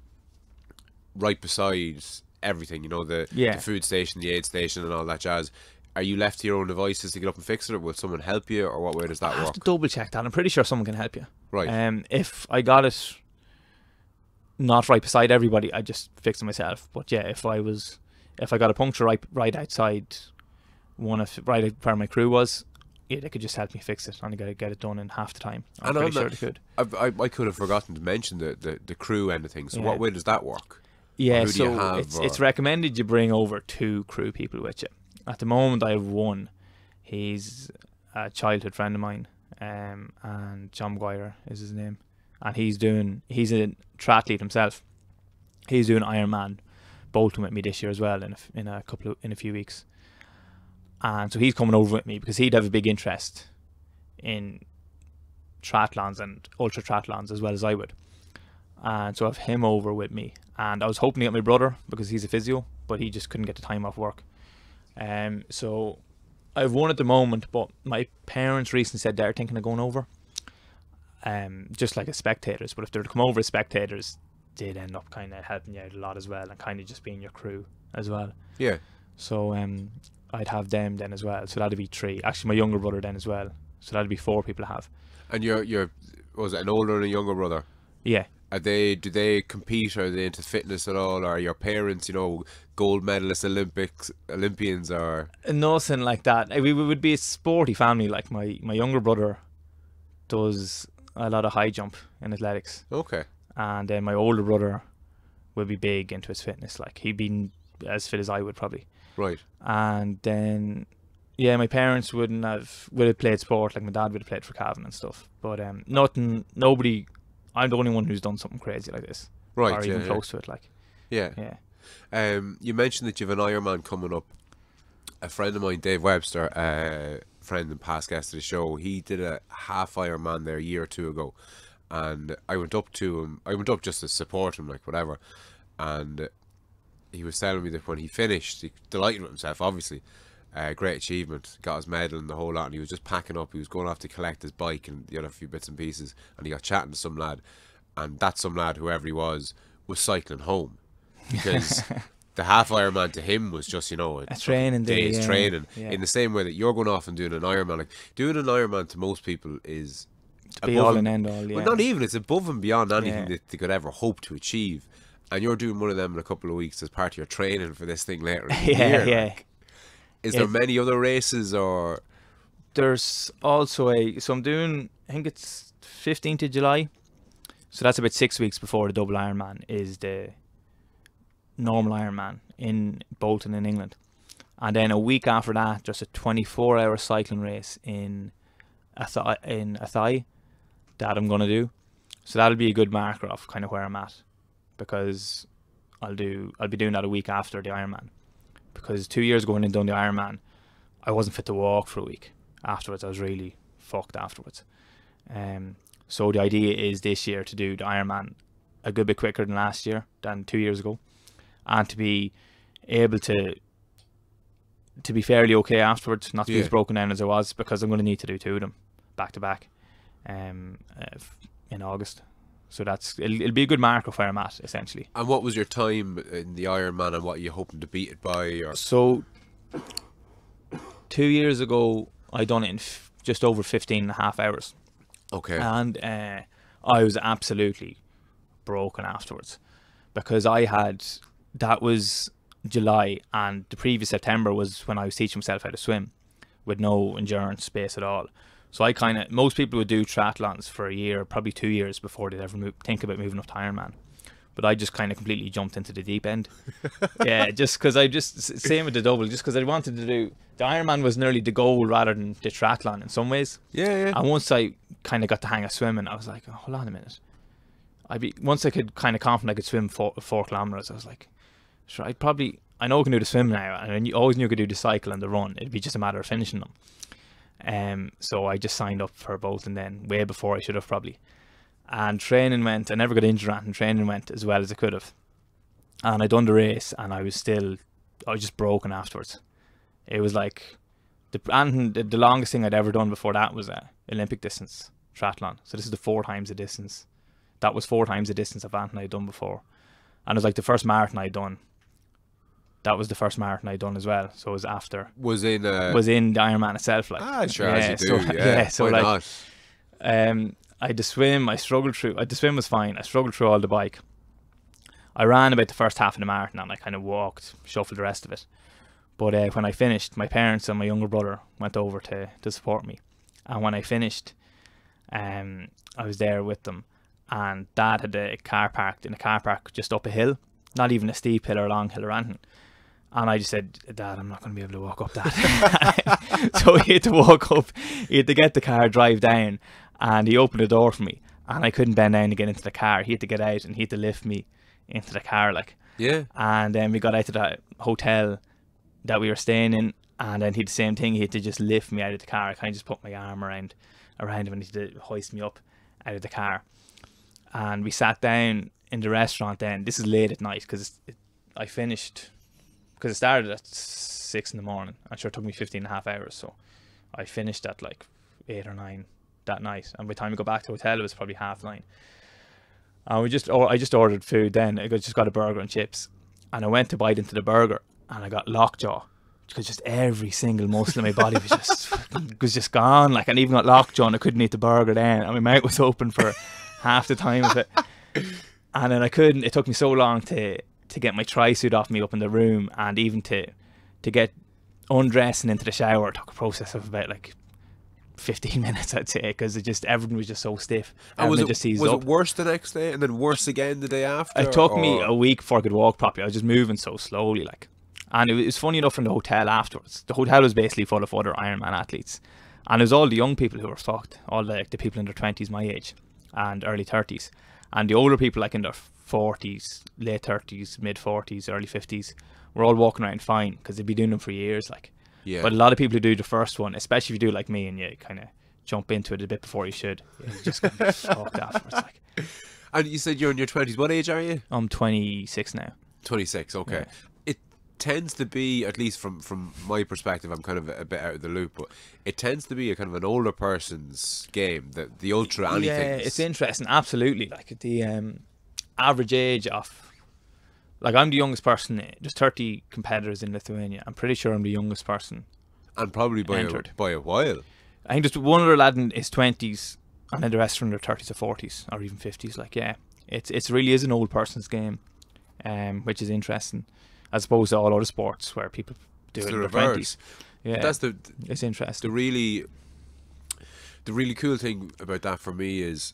right beside everything, you know, the food station, the aid station, and all that jazz, are you left to your own devices to get up and fix it, or will someone help you, or what way does that work? I have to double check that. I'm pretty sure someone can help you. Right. If I got it not right beside everybody, I just fix it myself. But yeah, if I got a puncture right outside right where my crew was, yeah, they could just help me fix it, and I gotta get it done in half the time. I'm pretty sure they could. I could have forgotten to mention the crew end of things. So what way does that work? Yeah, so it's recommended you bring over 2 crew people with you. At the moment, I have 1. He's a childhood friend of mine, and John Maguire is his name, and he's a triathlete himself. He's doing Ironman Bolton with me this year as well in a few weeks. And so he's coming over with me because he'd have a big interest in triathlons and ultra triathlons as well as I would. And so I have him over with me. And I was hoping to get my brother because he's a physio, but he just couldn't get the time off work. So I have 1 at the moment, but my parents recently said they're thinking of going over, just like as spectators. But if they're to come over as spectators, they'd end up kind of helping you out a lot as well, and kind of just being your crew as well. Yeah. So I'd have them then as well. So that'd be 3. Actually, my younger brother then as well. So that'd be 4 people to have. And you're was it an older and a younger brother? Yeah. Do they compete? Are they into fitness at all? Or are your parents, you know, gold medalist Olympians, or nothing like that? We would be a sporty family. Like my younger brother does a lot of high jump in athletics. Okay. And then my older brother will be big into his fitness. Like he'd be as fit as I would probably. Right. And then my parents would have played sport. Like my dad would have played for Cavan and stuff. But nobody. I'm the only one who's done something crazy like this, right? Or even close to it. Like, yeah. You mentioned that you have an Ironman coming up. A friend of mine, Dave Webster, friend and past guest of the show, he did a half Ironman there a year or 2 ago, and I went up to him. I went up just to support him, like whatever, and he was telling me that when he finished, he delighted with himself, obviously. Great achievement, got his medal and the whole lot, and he was just packing up. He was going off to collect his bike and the other few bits and pieces, and he got chatting to some lad, and that some lad, whoever he was cycling home, because the half Ironman to him was just, you know, a training day's training. In the same way that you're going off and doing an Ironman, like doing an Ironman to most people is be all and end all. Yeah. Well, not even. It's above and beyond anything Yeah. that they could ever hope to achieve. And you're doing one of them in a couple of weeks as part of your training for this thing later in the Yeah, year. yeah. Like, is there many other races or? There's also so I'm doing, I think it's 15th of July. So that's about 6 weeks before the double Ironman is the normal Ironman in Bolton in England. And then a week after that, just a 24-hour cycling race in Athy that I'm going to do. So that'll be a good marker of kind of where I'm at, because I'll be doing that a week after the Ironman. Because 2 years ago when I done the Ironman, I wasn't fit to walk for a week afterwards. I was really fucked afterwards. So the idea is this year to do the Ironman a good bit quicker than 2 years ago, and to be able to be fairly okay afterwards, not to be as broken down as I was, because I'm going to need to do two of them back to back in August. So it'll be a good mark of where I'm at, essentially. And what was your time in the Ironman, and what are you hoping to beat it by? Or? So 2 years ago, I done it in just over 15.5 hours. Okay. And I was absolutely broken afterwards, because that was July, and the previous September was when I was teaching myself how to swim with no endurance space at all. So most people would do triathlons for a year, probably 2 years before they'd ever think about moving up to Ironman. But I just kind of completely jumped into the deep end. Yeah, just because same with the double, just because I wanted to do, the Ironman was nearly the goal rather than the triathlon in some ways. Yeah. And once I kind of got the hang of swimming, I was like, oh, hold on a minute. Once I could kind of confident I could swim 4 kilometers, I was like, sure, I know I can do the swim now, and I always knew I could do the cycle and the run. It'd be just a matter of finishing them. So I just signed up for both, and then way before I should have probably. And training went, I never got injured, and training went as well as I could have. And I done the race, and I was just broken afterwards. It was like, the longest thing I'd ever done before that was a Olympic distance triathlon. So this is the 4 times the distance. That was 4 times the distance of anything I'd done before. And it was like the first marathon I'd done. That was the first marathon I'd done as well. So it was after. Was in the Ironman itself. Like, sure, as you do, so why like, not? I had to swim. I struggled through. The swim was fine. I struggled through all the bike. I ran about the first half of the marathon, and I kind of walked, shuffled the rest of it. But when I finished, my parents and my younger brother went over to support me. And when I finished, I was there with them. And Dad had a car parked in a car park just up a hill, not even a steep hill or a long hill or anything. And I just said, Dad, I'm not going to be able to walk up that. So he had to walk up, he had to get the car, drive down, and he opened the door for me. And I couldn't bend down to get into the car. He had to get out, and he had to lift me into the car, like. Yeah. And then we got out to the hotel that we were staying in, and then he did the same thing. He had to just lift me out of the car. I kind of just put my arm around him, and he had to hoist me up out of the car. And we sat down in the restaurant then. This is late at night, because I finished, because it started at 6 in the morning. I'm sure it took me 15.5 hours. So I finished at like 8 or 9 that night. And by the time we got back to the hotel, it was probably 9:30. And I just ordered food then. I just got a burger and chips. And I went to bite into the burger, and I got lockjaw, because just every single muscle in my body was just gone. Like, I even got lockjaw, and I couldn't eat the burger then. And my mouth was open for half the time of it. And then I couldn't. It took me so long to get my tri-suit off me up in the room, and even to get undressed and into the shower. It took a process of about like 15 minutes, I'd say, because everything was just so stiff. And was it worse the next day, and then worse again the day after? It took me a week before I could walk properly. I was just moving so slowly, like. And it was funny enough in the hotel afterwards. The hotel was basically full of other Ironman athletes, and it was all the young people who were fucked, all the people in their 20s, my age, and early 30s, and the older people like in their 40s, late 30s, mid 40s, early 50s, were all walking around fine, because they'd be doing them for years, like. Yeah. But a lot of people who do the first one, especially if you do like me and you kind of jump into it a bit before you should, you just get fucked afterwards, like. And you said you're in your 20s. What age are you? I'm 26 now. 26. Okay. Yeah. It tends to be, at least from my perspective, I'm kind of a bit out of the loop, but it tends to be a kind of an older person's game, the ultra anything. Yeah, it's interesting. Absolutely. Like the average age of, like, I'm the youngest person. There's 30 competitors in Lithuania. I'm pretty sure I'm the youngest person. And probably by a while. I think there's one other lad in his 20s. and then the rest from their 30s or 40s or even 50s. Like, yeah, it's really is an old person's game, which is interesting, as opposed to all other sports where people do It's it the in their reverse. 20s. Yeah, That's it's interesting. the really cool thing about that for me is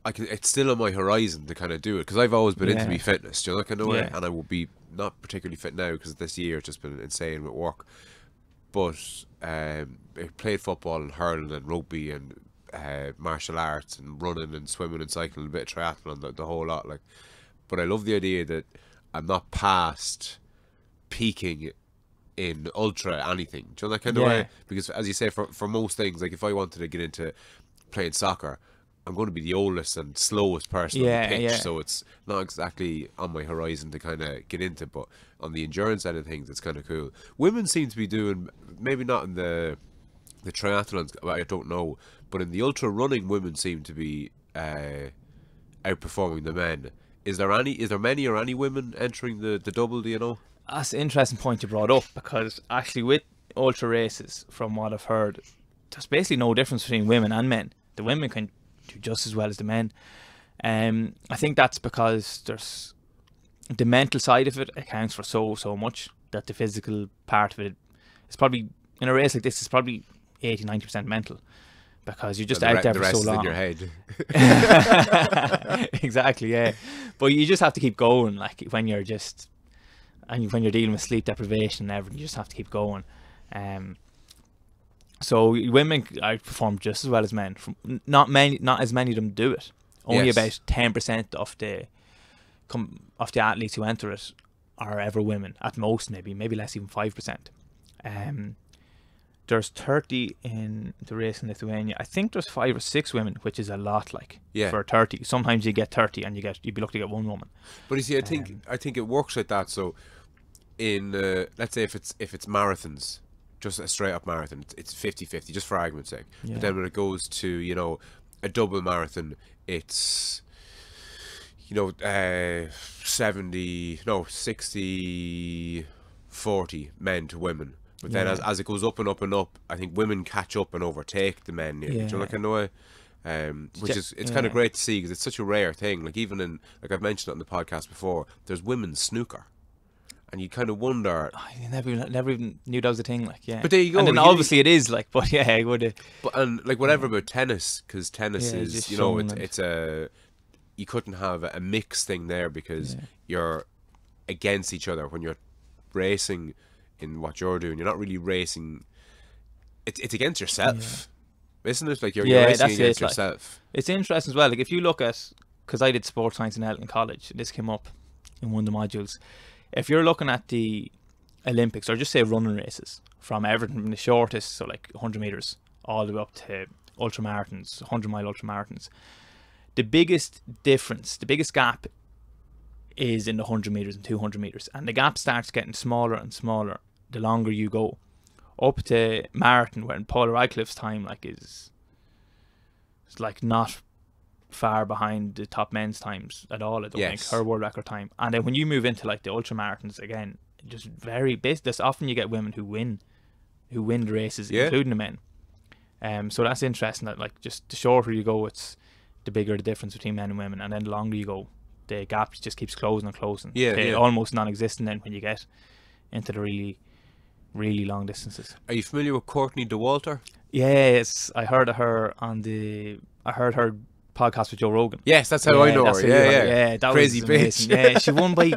it's still on my horizon to kind of do it, because I've always been into me fitness, do you know, kind of way, and I will be not particularly fit now because this year it's just been insane with work. But I played football and hurling and rugby and martial arts and running and swimming and cycling, a bit of triathlon, the whole lot. Like, but I love the idea that I'm not past peaking in ultra anything. Do you know that kind of way? Because as you say, for most things, like if I wanted to get into playing soccer, I'm going to be the oldest and slowest person on the pitch, so it's not exactly on my horizon to kind of get into. But on the endurance side of things, it's kind of cool. Women seem to be doing, maybe not in the triathlons, I don't know, but in the ultra running, women seem to be outperforming the men. Is there many or any women entering the double? Do you know? That's an interesting point you brought up, because actually with ultra races, from what I've heard, there's basically no difference between women and men. The women can do just as well as the men. I think that's because there's the mental side of it accounts for so much, that the physical part of it is probably, in a race like this, is probably 80-90% mental, because you're just out there for so long. The rest is in your head. Exactly, yeah. But you just have to keep going, like when you're dealing with sleep deprivation and everything, you just have to keep going. So women perform just as well as men. Not as many of them do it. Only about 10% of the athletes who enter it are ever women. At most, maybe less, even 5%. There's 30 in the race in Lithuania. I think there's 5 or 6 women, which is a lot. For 30. Sometimes you get 30 and you'd be lucky to get 1 woman. But you see, I think it works like that. So in let's say if it's marathons, just a straight up marathon, it's 50-50, just for argument's sake. But then when it goes to, a double marathon, it's 60-40 men to women. But then as it goes up and up and up, I think women catch up and overtake the men. Do you know that kind of way? Which is, it's kind of great to see, because it's such a rare thing. Like, even in, like I've mentioned it on the podcast before, there's women's snooker. And you kind of wonder. I never even knew that was a thing. But there you go. And then obviously it is. But yeah, I would. But and whatever about tennis, because tennis is, it's a. You couldn't have a mix thing there, because you're against each other when you're racing. In what you're doing, you're not really racing. It's against yourself, isn't it? Like you're racing against yourself. It's interesting as well. Like if you look at, because I did sports science in Elton College, this came up in one of the modules. If you're looking at the Olympics, or just say running races, from everything from the shortest, so like 100 meters, all the way up to ultramarathons, 100-mile ultramarathons, the biggest difference, the biggest gap is in the 100 meters and 200 meters, and the gap starts getting smaller and smaller the longer you go up to marathon, when Paula Radcliffe's time is not far behind the top men's times at all. I don't think her world record time. And then when you move into the ultra marathons again, just very basic. This often you get women who win the races, including the men. So that's interesting. That just the shorter you go, it's the bigger the difference between men and women, and then the longer you go, the gap just keeps closing and closing. Almost non-existent then when you get into the really, really long distances. Are you familiar with Courtney Dauwalter? Yes, I heard her podcast with Joe Rogan. Yes, that's how I know her. Yeah, that crazy was bitch. Yeah, she won by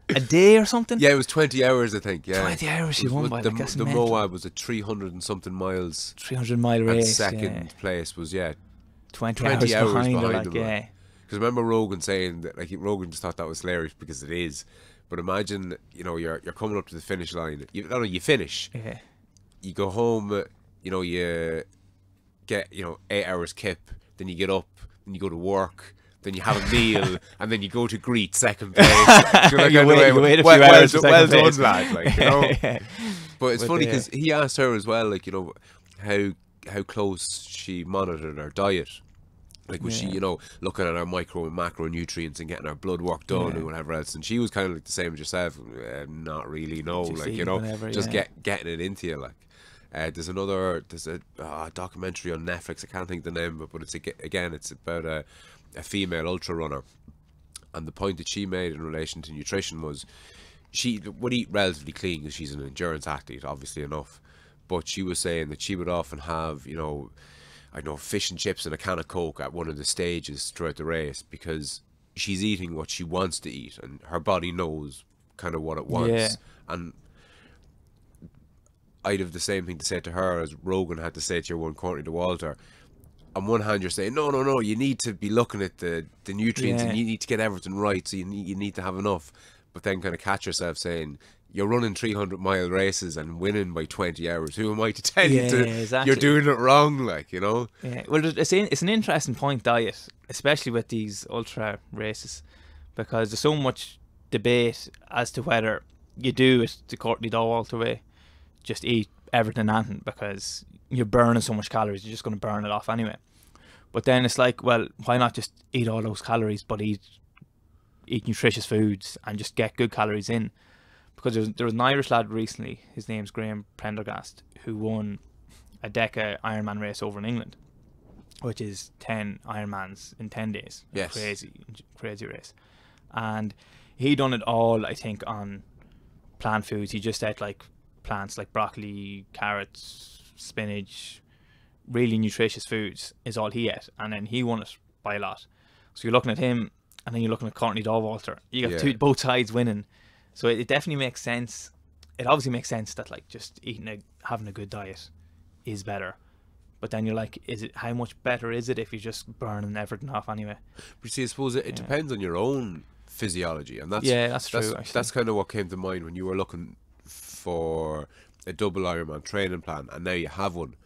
a day or something. Yeah, it was 20 hours, I think. Yeah, 20 hours she won by. The Moab was a 300 and something miles. 300-mile race. And second place was 20 hours behind him. Yeah. Because I remember Rogan saying that, Rogan just thought that was hilarious, because it is. But imagine, you're coming up to the finish line. You finish. Yeah. You go home. You get 8 hours kip. Then you get up. Then you go to work. Then you have a meal, and then you go to greet second place. You wait a few hours for second place. Well done, lad. But it's funny, because he asked her as well, how close she monitored her diet. Was she, looking at her micro and macronutrients and getting her blood work done and whatever else? And she was kind of the same as yourself. Not really, no. Just getting it into you, There's a documentary on Netflix. I can't think the name of it, but it's about a female ultra runner, and the point that she made in relation to nutrition was she would eat relatively clean because she's an endurance athlete, obviously enough. But she was saying that she would often have, I know, fish and chips and a can of Coke at one of the stages throughout the race because she's eating what she wants to eat and her body knows kind of what it wants. Yeah. And I'd have the same thing to say to her as Rogan had to say to your one Courtney to Walter. On one hand, you're saying, no, you need to be looking at the nutrients and you need to get everything right, so you need to have enough. But then kind of catch yourself saying, you're running 300-mile races and winning by 20 hours. Who am I to tell you exactly. you're doing it wrong, Yeah, well, it's an interesting point, diet, especially with these ultra races, because there's so much debate as to whether you do it the Courtney Dauwalter way, just eat everything and anything, because you're burning so much calories, you're just going to burn it off anyway. But then it's like, well, why not just eat all those calories, but eat nutritious foods and just get good calories in? Because there was an Irish lad recently, his name's Graham Prendergast, who won a Deca Ironman race over in England, which is 10 Ironmans in 10 days. Yes. Crazy race. And he done it all, I think, on plant foods. He just ate like plants like broccoli, carrots, spinach, really nutritious foods is all he ate. And then he won it by a lot. So you're looking at him, and then you're looking at Courtney Dauwalter. You got both sides winning. So it definitely makes sense. It obviously makes sense that like just having a good diet is better. But then you're like, how much better is it if you're just burning everything off anyway? But see, I suppose it depends on your own physiology, and that's true. That's kind of what came to mind when you were looking for a double Ironman training plan, and now you have one.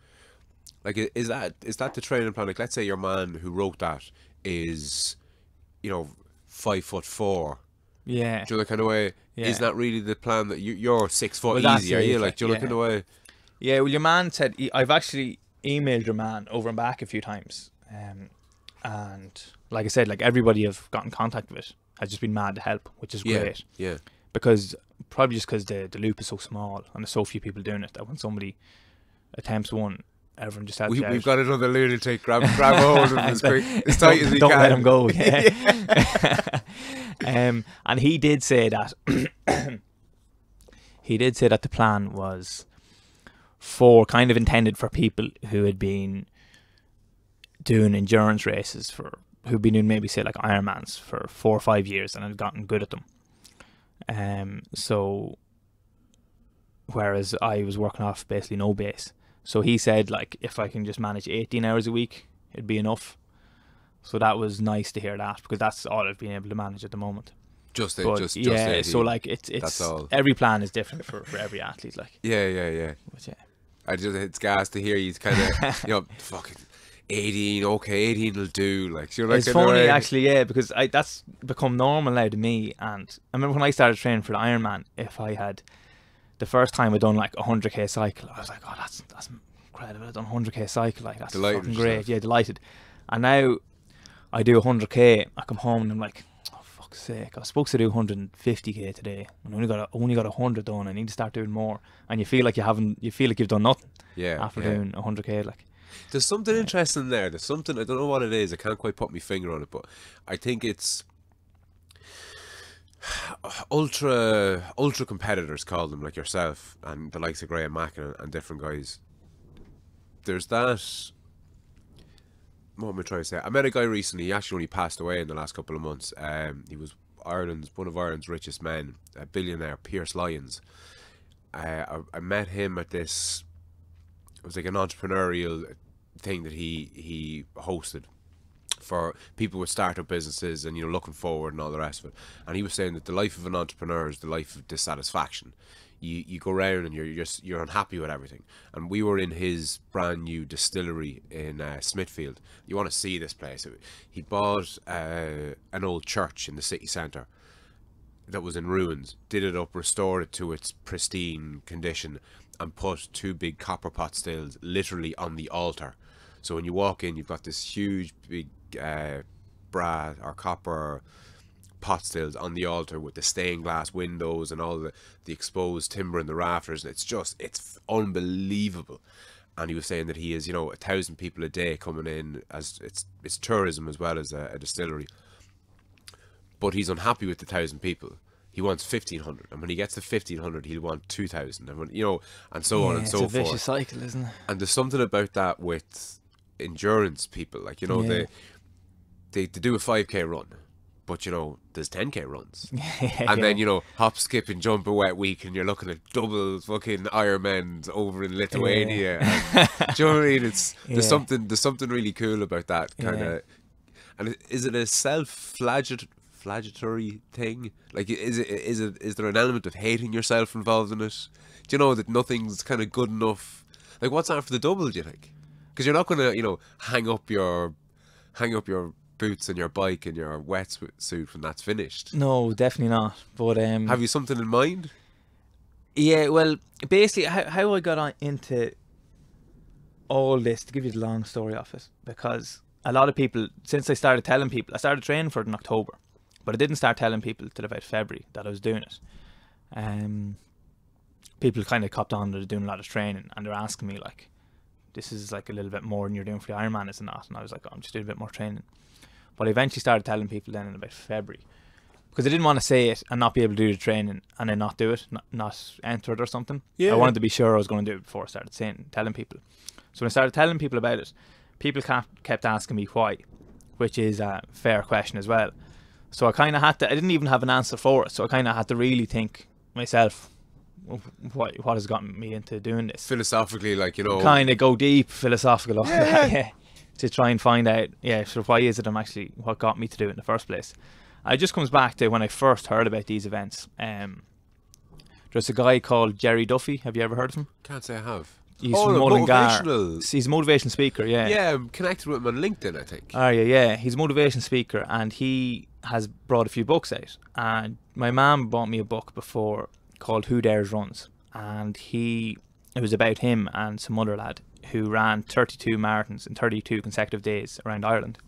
Like, is that the training plan? Like, let's say your man who wrote that is, 5'4". Yeah. Do you know the kind of way? Yeah. Is that really the plan that you're 6 foot Well, easy? Are you like? Do you know the kind of way? Yeah. Well, your man said I've actually emailed your man over and back a few times, and like I said, like everybody I've got in contact with has just been mad to help, which is great. Yeah. Because the loop is so small and there's so few people doing it that when somebody attempts one, everyone just helps you out. We've got another lunatic. Grab hold of him as tight as we don't can. let him go. Yeah. And he did say that the plan was kind of intended for people who had been doing endurance races who'd been doing maybe say like Ironmans for 4 or 5 years and had gotten good at them. So whereas I was working off basically no base. So he said, like, if I can just manage 18 hours a week, it'd be enough. So that was nice to hear that, because that's all I've been able to manage at the moment. Just 18. So like it's that's all. Every plan is different for every athlete. Like yeah. But yeah. It's gas to hear you kind of fucking 18. Okay, 18 will do. Like, you're like, it's funny actually, because that's become normal now to me. And I remember when I started training for the Ironman, if I had the first time I'd done like 100k cycle, I was like, oh, that's incredible. I've done 100k cycle, like that's delighted fucking great. Yeah, delighted. And now I do 100k. I come home and I'm like, oh fuck's sake, I was supposed to do 150k today, and I only got 100 done. I need to start doing more. And you feel like you've done nothing. Yeah. After doing 100k, like. There's something interesting there. There's something, I don't know what it is. I can't quite put my finger on it, but I think it's ultra competitors, call them, like yourself and the likes of Graham Mack and different guys. There's that. What am I trying to say? I met a guy recently. He actually only passed away in the last couple of months. He was one of Ireland's richest men, a billionaire, Pierce Lyons. I met him at this. It was like an entrepreneurial thing that he hosted for people with startup businesses and looking forward and all the rest of it. And he was saying that the life of an entrepreneur is the life of dissatisfaction. You go around and you're unhappy with everything. And we were in his brand new distillery in Smithfield. You want to see this place? He bought an old church in the city centre that was in ruins, did it up, restored it to its pristine condition, and put 2 big copper pot stills literally on the altar. So when you walk in, you've got this huge big brass or copper pot stills on the altar with the stained glass windows and all the exposed timber in the rafters. And it's unbelievable. And he was saying that he is, 1,000 people a day coming in, as it's tourism as well as a distillery. But he's unhappy with the 1,000 people. He wants 1,500, and when he gets to 1,500, he'll want 2,000, and and so on and so forth. It's a vicious cycle, isn't it? And there's something about that with endurance people, like they do a 5k run, but there's 10k runs, and then hop, skip, and jump a wet week, and you're looking at double fucking Ironmans over in Lithuania. And, do you know what I mean? There's something really cool about that kind of. And is it a self-flagellatory thing? Like, is there an element of hating yourself involved in it? Do you know that nothing's kind of good enough? Like, what's after the double, do you think? Because you're not going to, hang up your boots and your bike and your wetsuit when that's finished. No, definitely not. But have you something in mind? Yeah, well, basically, how I got into all this, to give you the long story of it, because a lot of people, since I started telling people, I started training for it in October, but I didn't start telling people till about February that I was doing it. People kind of copped on that they're doing a lot of training, and they're asking me, like, this is like a little bit more than you're doing for the Ironman, is it not? And I was like, oh, I'm just doing a bit more training. But I eventually started telling people then in about February, because I didn't want to say it and not be able to do the training and then not do it, not enter it or something. Yeah. I wanted to be sure I was going to do it before I started telling people. So when I started telling people about it, people kept asking me why, which is a fair question as well. So I kind of had to, I didn't even have an answer for it, so I kind of had to really think myself, what has gotten me into doing this? Philosophically, like, kind of go deep philosophical on that, yeah, to try and find out, so why is it what got me to do it in the first place. And it just comes back to when I first heard about these events. There's a guy called Jerry Duffy. Have you ever heard of him? Can't say I have. He's from Mullingar. He's a motivational speaker, yeah. Yeah, I'm connected with him on LinkedIn, I think. Oh, yeah. He's a motivational speaker, and he has brought a few books out. And my mum bought me a book before called Who Dares Runs. And it was about him and some other lad who ran 32 marathons in 32 consecutive days around Ireland.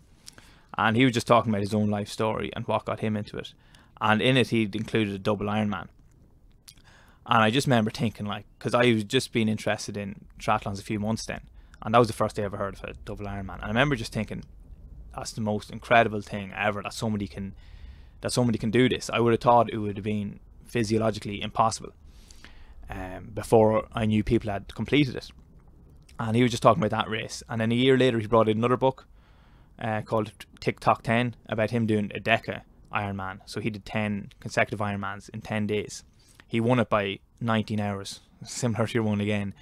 And he was just talking about his own life story and what got him into it. And in it, he'd included a double Ironman. And I just remember thinking, like, because I was just being interested in triathlons a few months then, and that was the first day I ever heard of a double Ironman. And I remember just thinking, that's the most incredible thing ever, that somebody can do this. I would have thought it would have been physiologically impossible before I knew people had completed it. And he was just talking about that race. And then a year later, he brought in another book called TikTok 10 about him doing a Deca Ironman. So he did 10 consecutive Ironmans in 10 days. He won it by 19 hours, similar to your one again.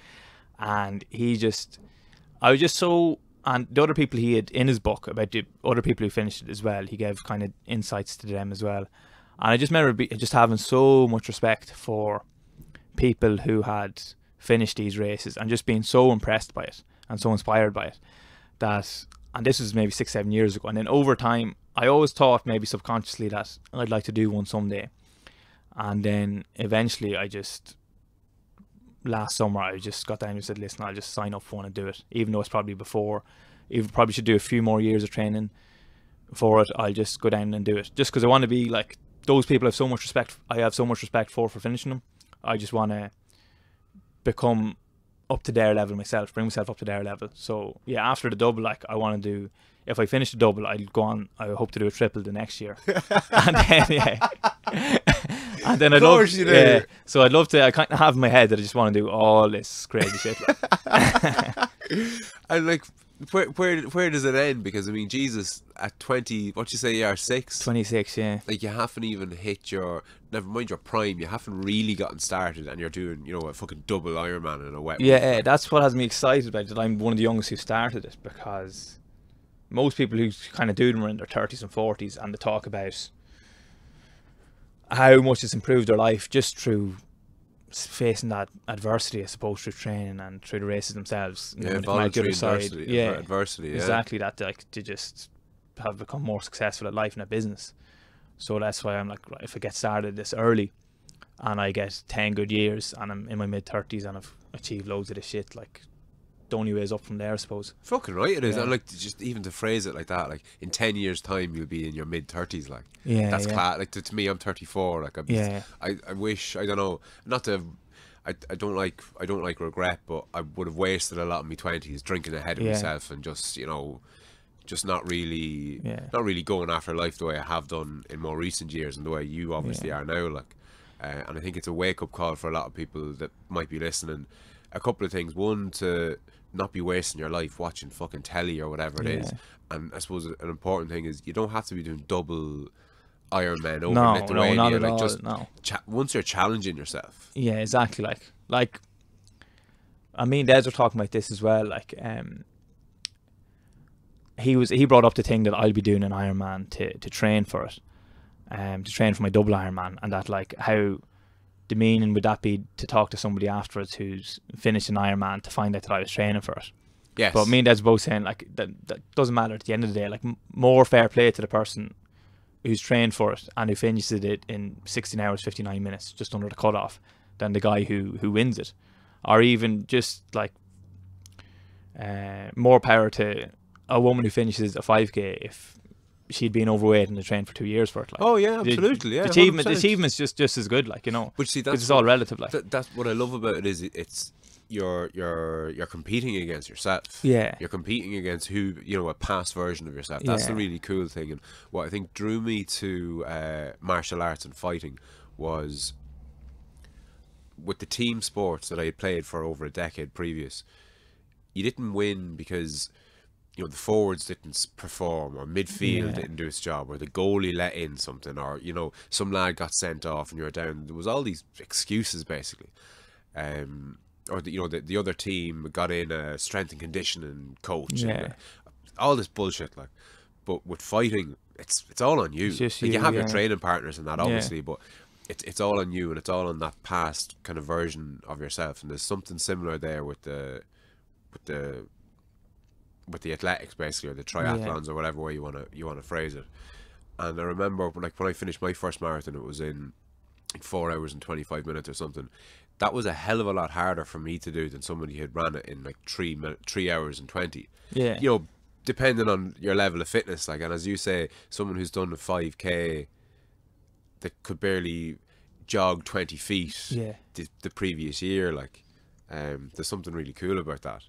And I was just so, and the other people he had in his book, about the other people who finished it as well, he gave kind of insights to them as well. And I just remember just having so much respect for people who had finished these races and just being so impressed by it and so inspired by it. And this was maybe 6-7 years ago. And then over time, I always thought maybe subconsciously that I'd like to do one someday. And then eventually last summer I just got down and said, listen, I'll just sign up for one and do it. Even though it's probably probably should do a few more years of training for it, I'll just go down and do it. Just because I want to be like those people I have so much respect for finishing them. I just want to become up to their level myself, bring myself up to their level. So yeah, after the double, like, I want to do, if I finish the double, I'll go on, I hope to do a triple the next year. And then, yeah. And then so I'd love to, I kind of have in my head that I just want to do all this crazy shit. And like, where does it end? Because I mean, Jesus, at 20, what you say you are, 6? 26, yeah. Like, you haven't even hit never mind your prime, you haven't really gotten started, and you're doing, a fucking double Ironman in a wet week. Yeah, that's what has me excited about it. I'm one of the youngest who started it, because most people who kind of do them are in their 30s and 40s, and they talk about how much it's improved their life just through facing that adversity, I suppose, through training and through the races themselves. Yeah, voluntary adversity. Yeah, exactly. That, like, to just have become more successful at life and at business. So that's why I'm like, right, if I get started this early and I get 10 good years and I'm in my mid-30s and I've achieved loads of this shit, like, the only way is up from there, I suppose. Fucking right it is. Yeah. And like, just even to phrase it like that, like in 10 years time you'll be in your mid-30s, like that's Yeah. class. Like to me, I'm 34, like I wish, I don't know, not to, I don't like regret, but I would have wasted a lot of my 20s drinking ahead of myself and just, you know, just not really going after life the way I have done in more recent years and the way you obviously are now, like. And I think it's a wake-up call for a lot of people that might be listening. A couple of things. One, to not be wasting your life watching fucking telly or whatever it is. And I suppose an important thing is you don't have to be doing double Ironman over in Lithuania. No, not at like all. just No. Once you're challenging yourself. Yeah, exactly. Like, I mean, Des were talking about this as well. Like, he brought up the thing that I'll be doing an Ironman to train for it. To train for my double Ironman, and that, like, how demeaning would that be to talk to somebody afterwards who's finished an Ironman to find out that I was training for it. Yes. But me and Des both saying, like, that doesn't matter at the end of the day. Like, more fair play to the person who's trained for it and who finishes it in 16 hours 59 minutes, just under the cutoff, than the guy who wins it. Or even just, like, more power to a woman who finishes a 5k if she'd been overweight and had trained for 2 years for it. Like, oh yeah, absolutely. The 100%. achievement's just as good, like, you know. Which, see, that's it's all relative, like. That's what I love about it, is it's you're competing against yourself. Yeah. You're competing against who, you know, a past version of yourself. That's the really cool thing. And what I think drew me to martial arts and fighting was, with the team sports that I had played for over a decade previous, you didn't win because, you know, the forwards didn't perform, or midfield didn't do its job, or the goalie let in something, or, you know, some lad got sent off and you were down. There was all these excuses, basically. Or the other team got in a strength and conditioning coach, and all this bullshit, like. But with fighting, it's all on you. Just like, you you have your training partners and that, obviously, Yeah. but it's all on you, and it's all on that past kind of version of yourself. And there's something similar there with the athletics, basically, or the triathlons, or whatever way you want to phrase it. And I remember when I finished my first marathon, it was in like 4 hours and 25 minutes or something. That was a hell of a lot harder for me to do than somebody who had ran it in like 3 hours and 20. Yeah. You know, depending on your level of fitness, like, and as you say, someone who's done a 5k that could barely jog 20 feet the previous year, like, there's something really cool about that.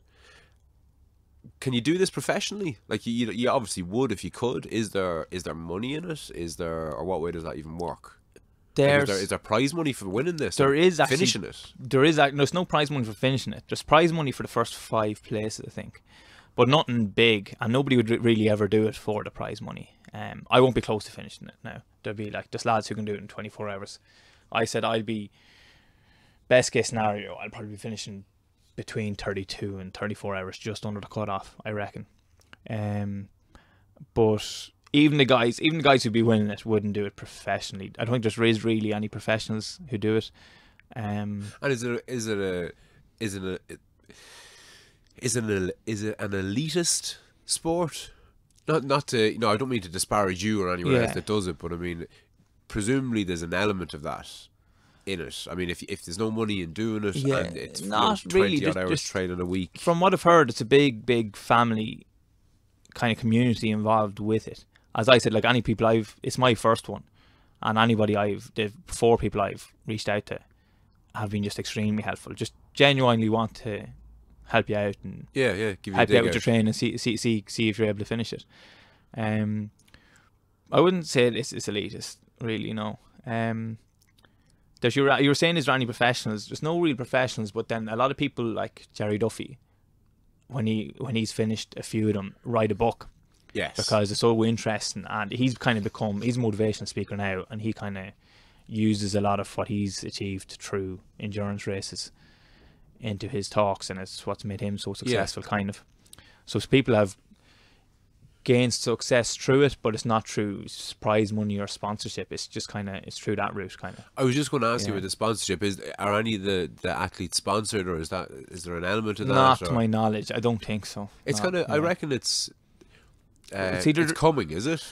Can you do this professionally? Like, you obviously would if you could. Is there money in it? Or what way does that even work? Is there prize money for winning this? There is actually finishing it. There's no prize money for finishing it. There's prize money for the first 5 places, I think, but nothing big, and nobody would really ever do it for the prize money. I won't be close to finishing it now. There'll be like there's lads who can do it in 24 hours. I said I'll be, best case scenario, I'll probably be finishing between 32 and 34 hours, just under the cutoff, I reckon. But even the guys who'd be winning it wouldn't do it professionally. I don't think there is really any professionals who do it. And is it an elitist sport? Not to, you know, I don't mean to disparage you or anyone else that does it, but I mean, presumably there's an element of that in it. I mean, if there's no money in doing it, and it's not 20 really, odd hours just training a week. From what I've heard, it's a big family kind of community involved with it. As I said, like, any people it's my first one, and anybody the 4 people I've reached out to have been just extremely helpful. Just genuinely want to help you out and give you help you out with your training and see if you're able to finish it. I wouldn't say it's elitist, really. No. You were saying, is there any professionals? There's no real professionals, but then a lot of people like Jerry Duffy, when he's finished a few of them, write a book. Yes. Because it's so interesting, and he's kind of he's a motivational speaker now, and he kind of uses a lot of what he's achieved through endurance races into his talks, and it's what's made him so successful, kind of. So people have gained success through it, but it's not through prize money or sponsorship. It's just it's through that route, kind of. I was just going to ask you with the sponsorship, are any of the athletes sponsored, or is there an element of that? Not to my knowledge, I don't think so. It's I reckon it's either it's coming, is it?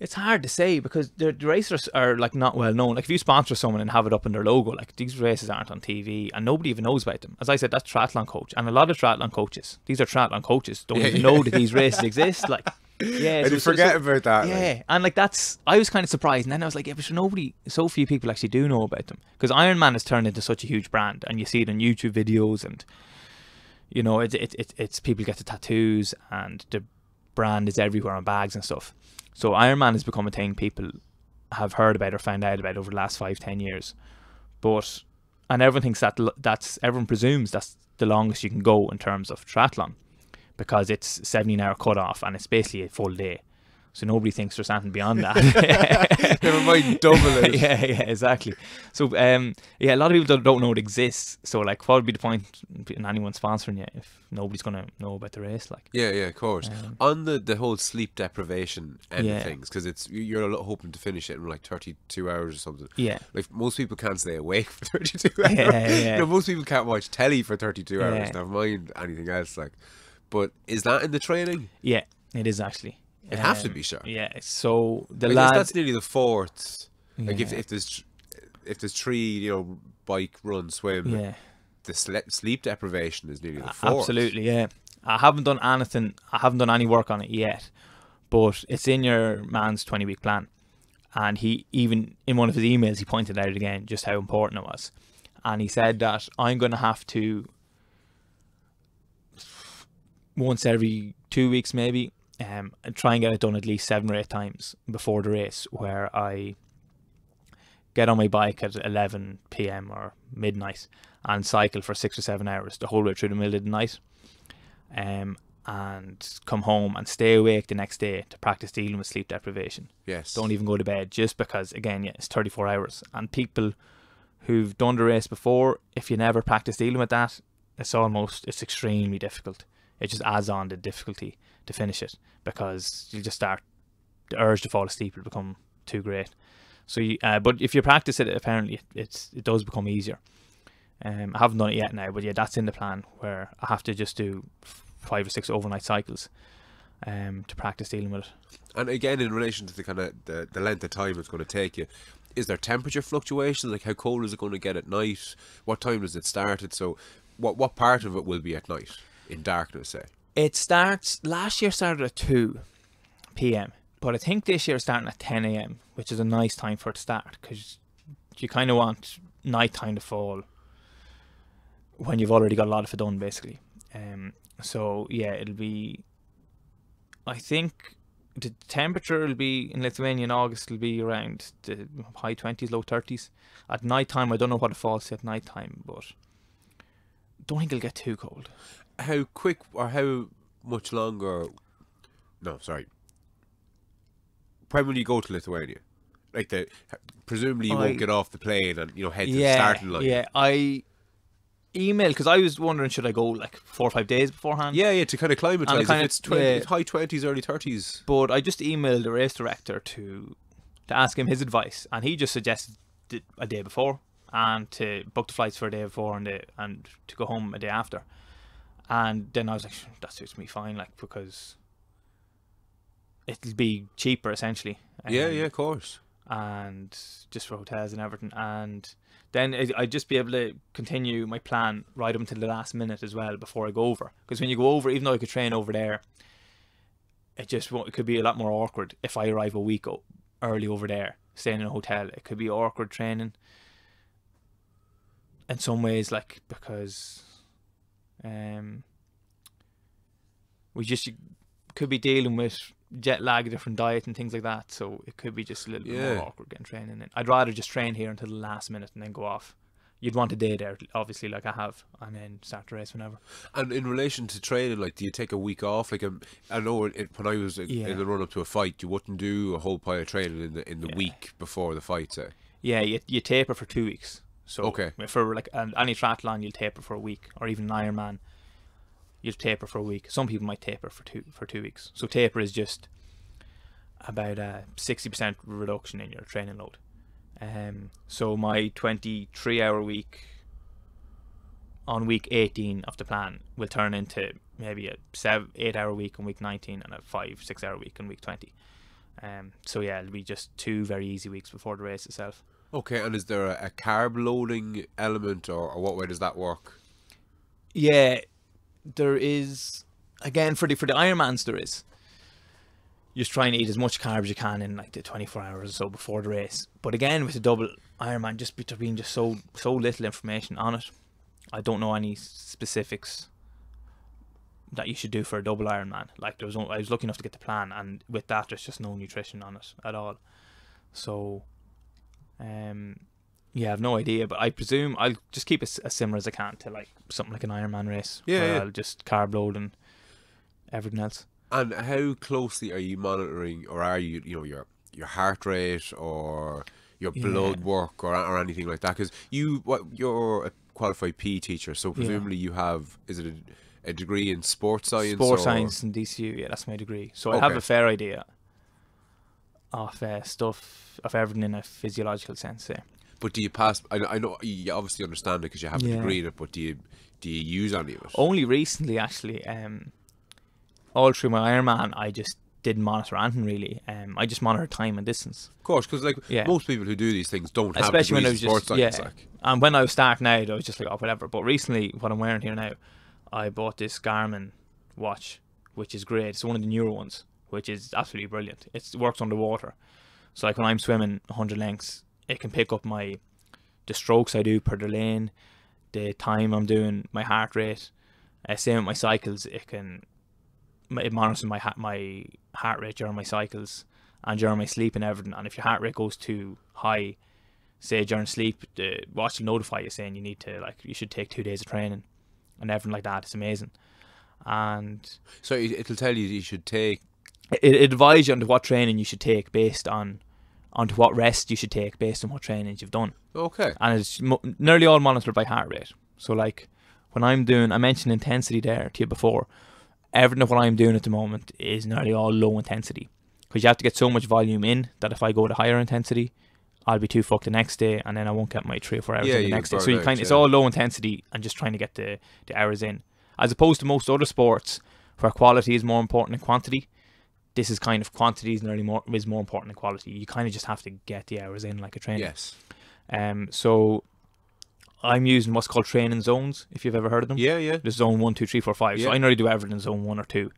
It's hard to say because the racers are like not well known. Like if you sponsor someone and have it up in their logo, like these races aren't on TV and nobody even knows about them. As I said, that's triathlon coach, and a lot of triathlon coaches, these are triathlon coaches, don't even know that these races exist. Like, yeah, I forget about that. Yeah, like. and like I was kind of surprised, and then I was like, yeah, but so few people actually do know about them because Ironman has turned into such a huge brand, and you see it on YouTube videos, and you know, it's people get the tattoos, and the brand is everywhere on bags and stuff. So Ironman has become a thing people have heard about or found out about over the last 5-10 years. And everyone thinks everyone presumes that's the longest you can go in terms of triathlon because it's 17-hour cut-off and it's basically a full day. So nobody thinks there's anything beyond that. Never mind double it. yeah, exactly. So a lot of people don't know it exists. So like, what would be the point in anyone sponsoring you if nobody's gonna know about the race? Like, yeah, of course. On the whole sleep deprivation end of things, because you're hoping to finish it in like 32 hours or something. Yeah, like most people can't stay awake for 32 hours. Yeah. You know, most people can't watch telly for 32 hours. Never mind anything else. Like, but is that in the training? Yeah, it is actually. It has to be, sure. Yeah, so the lad, lad, that's nearly the fourth. Like if there's 3, you know, bike, run, swim. The sleep deprivation is nearly the fourth. Absolutely, yeah. I haven't done any work on it yet, but it's in your man's 20-week plan, and he even in one of his emails he pointed out again just how important it was, and he said that I'm going to have to once every 2 weeks maybe. And try and get it done at least 7 or 8 times before the race, where I get on my bike at 11 p.m. or midnight and cycle for 6 or 7 hours the whole way through the middle of the night, and come home and stay awake the next day to practice dealing with sleep deprivation. Yes. Don't even go to bed, just because again, it's 34 hours, and people who've done the race before, if you never practice dealing with that, it's extremely difficult. It just adds on the difficulty to finish it, because you just start, the urge to fall asleep will become too great. So but if you practice it, apparently it does become easier. I haven't done it yet now, but yeah, that's in the plan, where I have to just do 5 or 6 overnight cycles to practice dealing with it. And again, in relation to the kind of the length of time it's going to take you, is there temperature fluctuations? Like, how cold is it going to get at night? What time does it start? So what part of it will be at night in darkness, say? It last year started at 2 p.m, but I think this year it's starting at 10 a.m, which is a nice time for it to start, because you kind of want night time to fall when you've already got a lot of it done, basically. So yeah, it'll be, I think the temperature will be in Lithuania in August, will be around the high 20s, low 30s. At night time, I don't know what it falls to at night time, but don't think it'll get too cold. How quick or how much longer? No, sorry. When will you go to Lithuania? Like, presumably you won't get off the plane and, you know, head to the starting line. Yeah, I emailed, because I was wondering, should I go like 4 or 5 days beforehand? Yeah, to kind of climatise. It's high 20s, early 30s. But I just emailed the race director to ask him his advice, and he just suggested a day before, and to book the flights for a day before, and to go home a day after. And then I was like, that suits me fine, like, because it'll be cheaper essentially. Yeah, of course. And just for hotels and everything, and then I'd just be able to continue my plan right up until the last minute as well before I go over. Because when you go over, even though I could train over there, it could be a lot more awkward if I arrive a week early over there, staying in a hotel. It could be awkward training in some ways, like, because you could be dealing with jet lag, different diet and things like that, so it could be just a little bit more awkward getting training in. I'd rather just train here until the last minute and then go off. You'd want a day there, obviously, like I have, and then start the race whenever. And in relation to training, like, do you take a week off? Like, I know when I was in the run up to a fight, you wouldn't do a whole pile of training in the week before the fight, say. Yeah, you taper for 2 weeks. So for like any triathlon, you'll taper for a week, or even an Ironman, you'll taper for a week. Some people might taper for 2 weeks. So taper is just about a 60% reduction in your training load. So my 23-hour week on week 18 of the plan will turn into maybe a 8-hour week on week 19 and a 5-6 hour week on week 20. So yeah, it'll be just 2 very easy weeks before the race itself. Okay, and is there a carb loading element, or what way does that work? Yeah, there is. Again, for the Ironmans, there is. You're just trying to eat as much carbs as you can in like the 24 hours or so before the race. But again, with the double Ironman, there being just so little information on it, I don't know any specifics that you should do for a double Ironman. Like I was lucky enough to get the plan, and with that, there's just no nutrition on it at all. So, yeah, I have no idea, but I presume I'll just keep it as similar as I can to like something like an Ironman race. Yeah, where yeah. I'll just carb load and everything else. And how closely are you monitoring, or are you, your heart rate or your blood work or anything like that? Because you're a qualified PE teacher, so presumably you have, is it a degree in sports science? Sports science and DCU, yeah, that's my degree. So I have a fair idea of stuff, of everything in a physiological sense there. But do you pass? I know you obviously understand it because you have a degree in it, but do you use any of it? Only recently, actually. All through my Ironman, I just didn't monitor anything really. I just monitor time and distance. Of course, because most people who do these things don't have especially when I was sports just science. And when I was starting out, I was just like, oh, whatever. But recently, what I'm wearing here now, I bought this Garmin watch, which is great. It's one of the newer ones, which is absolutely brilliant. It works underwater, so like when I'm swimming 100 lengths, it can pick up the strokes I do per the lane, the time I'm doing, my heart rate. Same with my cycles, it monitors my heart rate during my cycles and during my sleep and everything. And if your heart rate goes too high, say during sleep, the watch will notify you saying you should take 2 days of training and everything like that. It's amazing. And so it'll tell you should take. It advises you on what training you should take based on onto what rest you should take based on what trainings you've done. Okay. And it's nearly all monitored by heart rate. So like when I'm doing, I mentioned intensity there to you before. Everything of what I'm doing at the moment is nearly all low intensity, because you have to get so much volume in that if I go to higher intensity, I'll be too fucked the next day, and then I won't get my 3 or 4 hours in the next day. So it's all low intensity and just trying to get the hours in, as opposed to most other sports where quality is more important than quantity. This is kind of quantity is more important than quality. You kind of just have to get the hours in like a trainer. Yes. So I'm using what's called training zones, if you've ever heard of them. Yeah. There's zone 1, 2, 3, 4, 5. Yeah. So I nearly do everything in zone 1 or 2.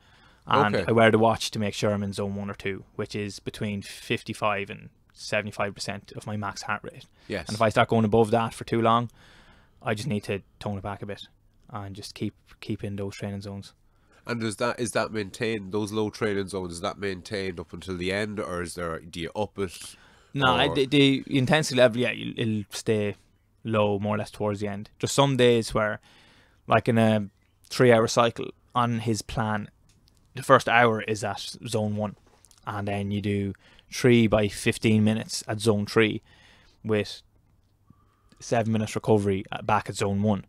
And I wear the watch to make sure I'm in zone 1 or 2, which is between 55 and 75% of my max heart rate. Yes. And if I start going above that for too long, I just need to tone it back a bit and just keep in those training zones. And is that maintained, those low training zones, is that maintained up until the end, or do you up it? No, the intensity level, it'll stay low more or less towards the end. Just some days where, like in a 3-hour cycle, on his plan, the first hour is at zone 1, and then you do 3 by 15 minutes at zone 3 with 7 minutes recovery back at zone 1,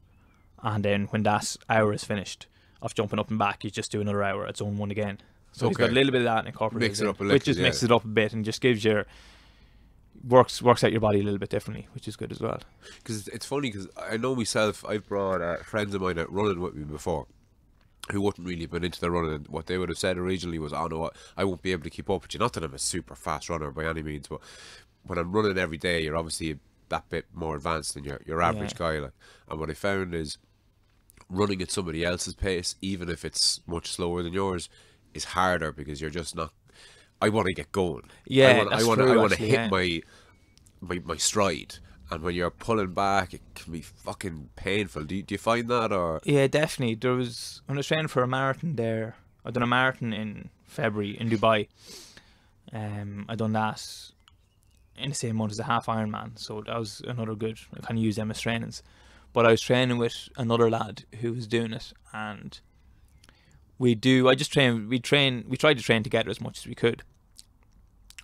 and then when that hour is finished of jumping up and back, you just do another hour at zone 1 again. So he's got a little bit of that incorporated, mix it up a little, which just mixes it up a bit and just gives your works out your body a little bit differently, which is good as well. Because it's funny, because I know myself, I've brought friends of mine out running with me before who wouldn't really have been into the running, and what they would have said originally was, oh no, I won't be able to keep up with you. Not that I'm a super fast runner by any means, but when I'm running every day, you're obviously that bit more advanced than your average guy. And what I found is running at somebody else's pace, even if it's much slower than yours, is harder, because you're just not. I want to get going. I want to hit my stride, and when you're pulling back, it can be fucking painful. Do you find that, or? Yeah, definitely. When I was training for a marathon there, I done a marathon in February in Dubai. I done that in the same month as a half Ironman, so that was another good. I kind of used them as trainings. But I was training with another lad who was doing it, and we tried to train together as much as we could,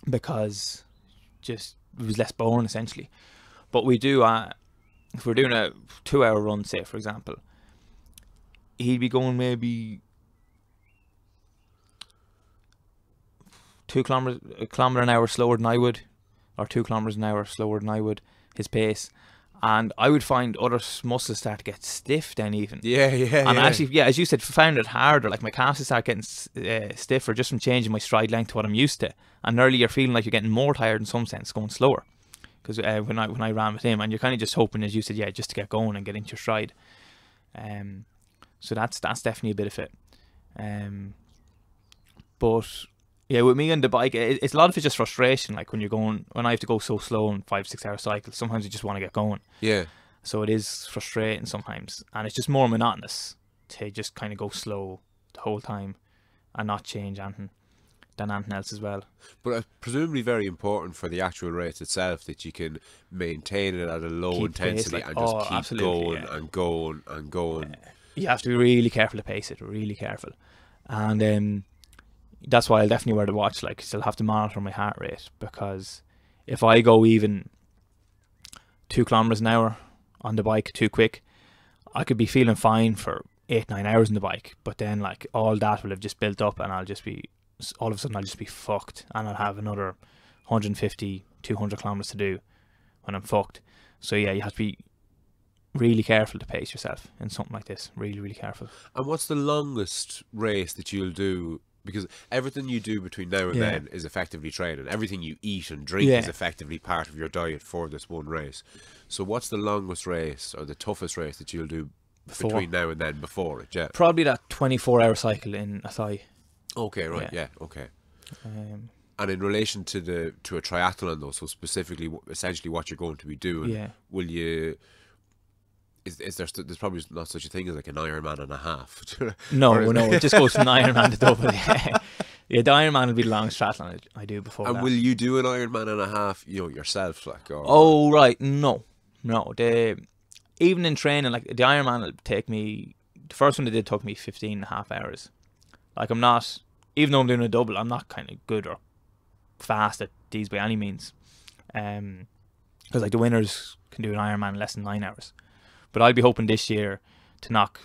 because just it was less boring essentially. But we do if we're doing a 2-hour run, say for example, he'd be going maybe 2 kilometers, a kilometer an hour slower than I would, or 2 kilometers an hour slower than I would, his pace. And I would find other muscles start to get stiff then even. Yeah, yeah, And yeah. I actually, yeah, as you said, found it harder. Like my calves start getting stiffer just from changing my stride length to what I'm used to. And early you're feeling like you're getting more tired in some sense, going slower. Because when I ran with him, and you're kind of just hoping, as you said, yeah, just to get going and get into your stride. So that's definitely a bit of it. But yeah, with me on the bike, it's a lot of it's just frustration. Like when I have to go so slow in 5-6 hour cycles, sometimes you just want to get going. Yeah. So it is frustrating sometimes, and it's just more monotonous to just kind of go slow the whole time and not change anything than anything else as well. But presumably very important for the actual race itself that you can maintain it at a low Keep intensity pace, like, and just keep absolutely, going yeah. and going and going. You have to be really careful to pace it, really careful. And that's why I'll definitely wear the watch. Like, still have to monitor my heart rate, because if I go even 2 kilometers an hour on the bike too quick, I could be feeling fine for 8-9 hours on the bike, but then like all that will have just built up, and all of a sudden I'll just be fucked, and I'll have another 150-200 kilometers to do when I'm fucked. So yeah, you have to be really careful to pace yourself in something like this. Really, really careful. And what's the longest race that you'll do? Because everything you do between now and Yeah. then is effectively training. Everything you eat and drink Yeah. is effectively part of your diet for this one race. So what's the longest race or the toughest race that you'll do between now and then before it? Yeah. Probably that 24-hour cycle in Athy. Okay, right. Yeah, okay. Um, And in relation to a triathlon though, so specifically, essentially what you're going to be doing, Yeah. will you... Is there's probably not such a thing as like an Ironman and a half? no, Or is no, it- it just goes from the Ironman to double. Yeah, the Ironman will be the longest triathlon I do before And that. will you do an Ironman and a half, yourself, like? Or, Oh right, no. Even in training, like the Ironman will take me. The first one it did took me 15.5 hours. Like I'm not, even though I'm doing a double, I'm not kind of good or fast at these by any means. Because like the winners can do an Ironman in less than 9 hours. But I'll be hoping this year to knock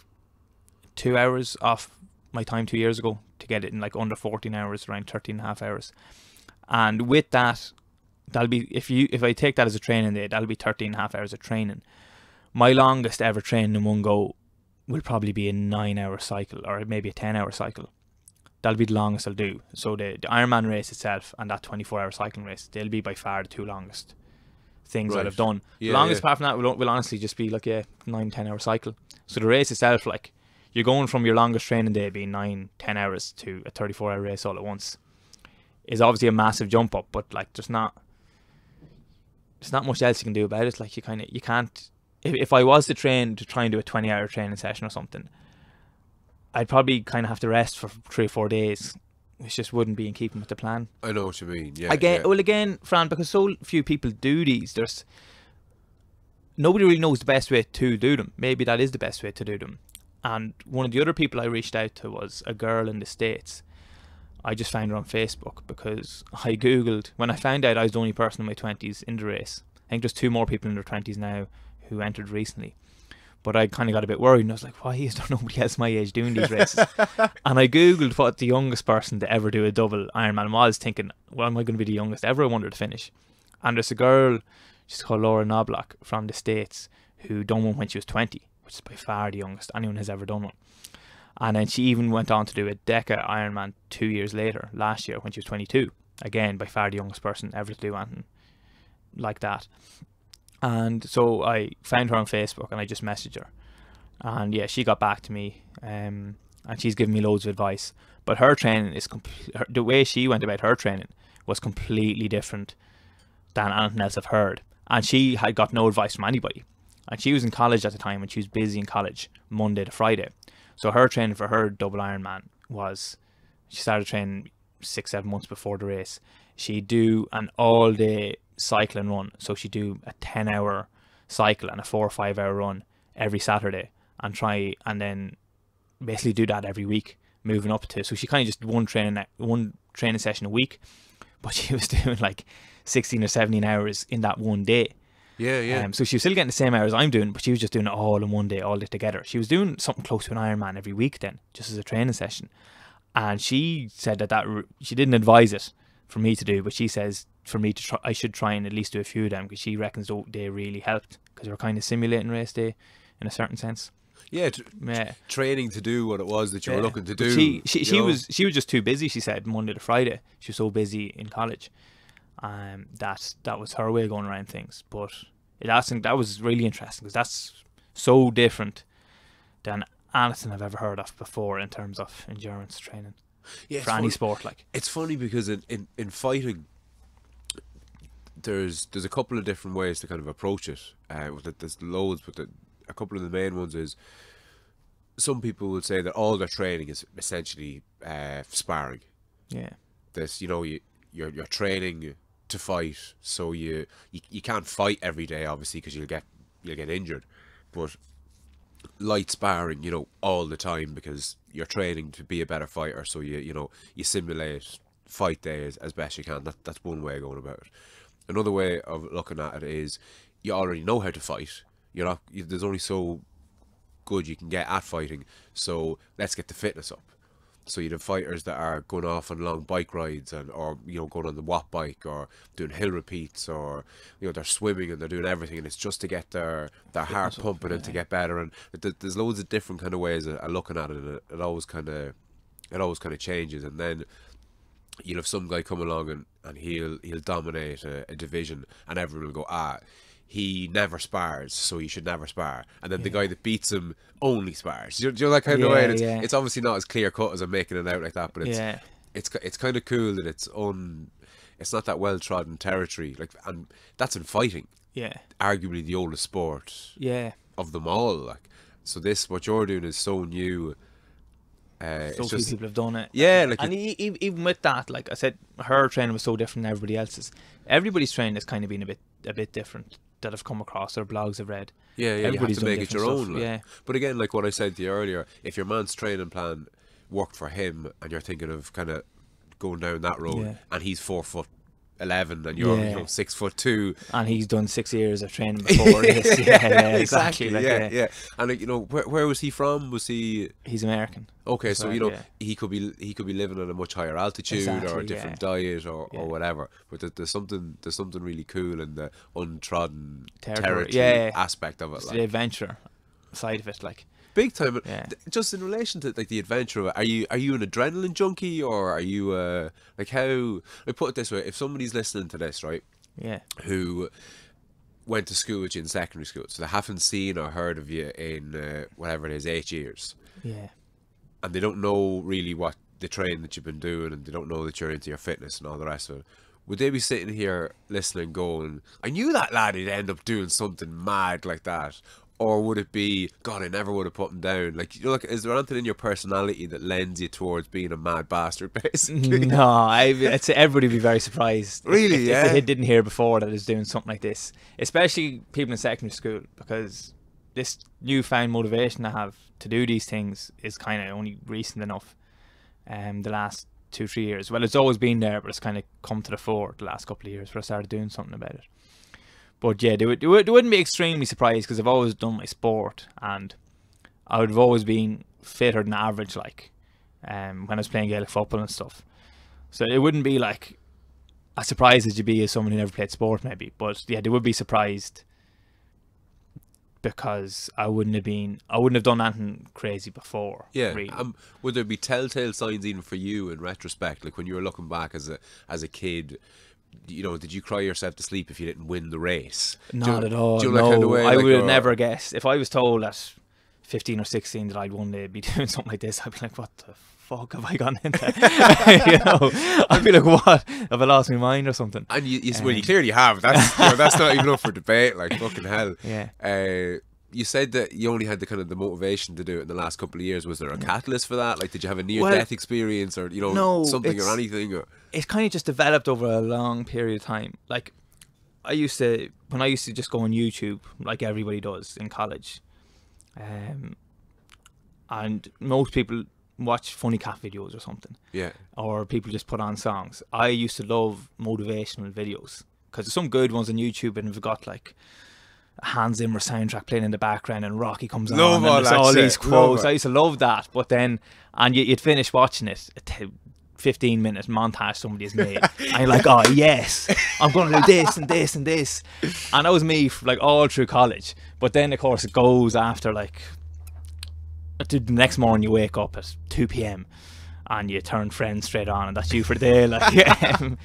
2 hours off my time 2 years ago to get it in like under 14 hours, around 13.5 hours. And with that, that'll be, if I take that as a training day, that'll be 13.5 hours of training. My longest ever training in one go will probably be a 9-hour cycle, or maybe a 10-hour cycle. That'll be the longest I'll do. So the Ironman race itself and that 24-hour cycling race, they'll be by far the 2 longest things Right. I'll have done. Yeah, The longest yeah. apart from that will honestly just be like a 9-10 hour cycle. So the race itself, like you're going from your longest training day being 9-10 hours to a 34-hour race all at once, is obviously a massive jump up. But like there's not much else you can do about it. Like you can't. If I was to train to try and do a 20-hour training session or something, I'd probably kind of have to rest for 3 or 4 days, which just wouldn't be in keeping with the plan. I know what you mean. Yeah. Again, yeah. well, again, Fran, because so few people do these, nobody really knows the best way to do them. Maybe that is the best way to do them. And one of the other people I reached out to was a girl in the States. I just found her on Facebook because I googled, when I found out I was the only person in my 20s in the race. I think there's 2 more people in their 20s now who entered recently. But I kind of got a bit worried, and I was like, why is there nobody else my age doing these races? And I googled what the youngest person to ever do a double Ironman was, thinking, well, am I going to be the youngest ever? I wonder to finish. And there's a girl, she's called Laura Knobloch from the States, who done one when she was 20, which is by far the youngest anyone has ever done one. And then she even went on to do a Deca Ironman 2 years later, last year, when she was 22. Again, by far the youngest person ever to do anything like that. And so I found her on Facebook and I just messaged her. And yeah, she got back to me, and she's given me loads of advice. But her training is the way she went about her training was completely different than anything else I've heard. And she had got no advice from anybody. And she was in college at the time, and she was busy in college Monday to Friday. So her training for her double Ironman was, she started training 6-7 months before the race. She'd do an all-day cycling run. So she'd do a 10-hour cycle and a 4 or 5 hour run every Saturday, and then basically do that every week, moving up to, so she kind of just one training session a week, but she was doing like 16 or 17 hours in that one day. Yeah. So she was still getting the same hours I'm doing, but she was just doing it all in one day, all day together. She was doing something close to an Ironman every week then, just as a training session. And she said that she didn't advise it for me to do, but she says for me to try, I should try and at least do a few of them, because she reckons they really helped, because they were kind of simulating race day in a certain sense. Yeah, training to do what it was that you were looking to do. She was just too busy, she said, Monday to Friday. She was so busy in college. That was her way of going around things. But that was really interesting, because that's so different than anything I've ever heard of before in terms of endurance training for any sport. Like, it's funny because in fighting, there's a couple of different ways to kind of approach it. There's loads, but a couple of the main ones is, some people would say that all their training is essentially sparring. Yeah. This, you're training to fight, so you can't fight every day, obviously, because you'll get injured, but light sparring, all the time, because you're training to be a better fighter. So you simulate fight days as best you can. That's one way of going about it. Another way of looking at it is, you already know how to fight. There's only so good you can get at fighting, so let's get the fitness up. So you have fighters that are going off on long bike rides, or going on the watt bike, or doing hill repeats, or they're swimming, and they're doing everything, and it's just to get their heart pumping and to get better. And there's loads of different kind of ways of looking at it, and it always kind of changes. And then you'll have some guy come along and he'll dominate a division, and everyone will go, he never spars, so you should never spar. And then the guy that beats him only spars. Do you know that kind of way? And it's obviously not as clear cut as I'm making it out like that, but it's kind of cool that it's not that well trodden territory. Like, and that's in fighting. Yeah. Arguably the oldest sport. Yeah. Of them all. Like, so what you're doing is so new. So few people have done it. Yeah, like, and even with that, like I said, her training was so different than everybody else's. Everybody's training has kind of been a bit different, that I've come across, or blogs I've read. Yeah, you have to make it your own. Like. But again, like what I said to you earlier, if your man's training plan worked for him, and you're thinking of kind of going down that road, and he's 4'11" and you're 6'2", and he's done 6 years of training before this. Exactly. Like, And where was he from? He's American. Okay, so he could be living at a much higher altitude, or a different diet, or whatever. But there's something really cool in the untrodden territory aspect of it. It's the adventure side of it, like. Big time. Just in relation to like the adventure of it, are you an adrenaline junkie, or are you like, how, I put it this way, if somebody's listening to this, right, who went to school with you in secondary school, so they haven't seen or heard of you in whatever it is, 8 years, and they don't know really what the training that you've been doing, and they don't know that you're into your fitness and all the rest of it, would they be sitting here listening going, I knew that lad would end up doing something mad like that? Or would it be, God, I never would have put him down? Like, like, is there anything in your personality that lends you towards being a mad bastard, basically? No, I'd say everybody would be very surprised. Really, if they didn't hear before that I was doing something like this. Especially people in secondary school, because this newfound motivation I have to do these things is kind of only recent enough. The last 2-3 years. Well, it's always been there, but it's kind of come to the fore the last couple of years where I started doing something about it. But yeah, they wouldn't be extremely surprised, because I've always done my sport, and I would have always been fitter than average, like when I was playing Gaelic football and stuff. So it wouldn't be like as surprised as you'd be as someone who never played sport, maybe. But yeah, they would be surprised, because I wouldn't have done anything crazy before. Yeah. Really. Would there be telltale signs even for you in retrospect, like when you were looking back as a kid? Did you cry yourself to sleep if you didn't win the race? Not at all. No, kind of way, I would have never guessed. If I was told at 15 or 16 that I'd one day be doing something like this, I'd be like, what the fuck have I gone into? I'd be like, what? Have I lost my mind or something? And you clearly have. That's not even up for debate. Like, fucking hell. Yeah. You said that you only had the motivation to do it in the last couple of years. Was there a catalyst for that? Like, did you have a near-death experience, or something or anything? Or? It's kind of just developed over a long period of time. Like, when I used to just go on YouTube, like everybody does in college, and most people watch funny cat videos or something. Yeah. Or people just put on songs. I used to love motivational videos, because there's some good ones on YouTube, and they've got like Hans Zimmer soundtrack playing in the background, and Rocky comes on, and there's all these quotes. I used to love that, but then, and you'd finish watching it, 15-minute montage somebody has made. And you're like, oh yes, I'm going to do this and this and this. And that was me like all through college. But then of course it goes after like the next morning you wake up at 2 p.m. and you turn Friends straight on and that's you for the day. Like,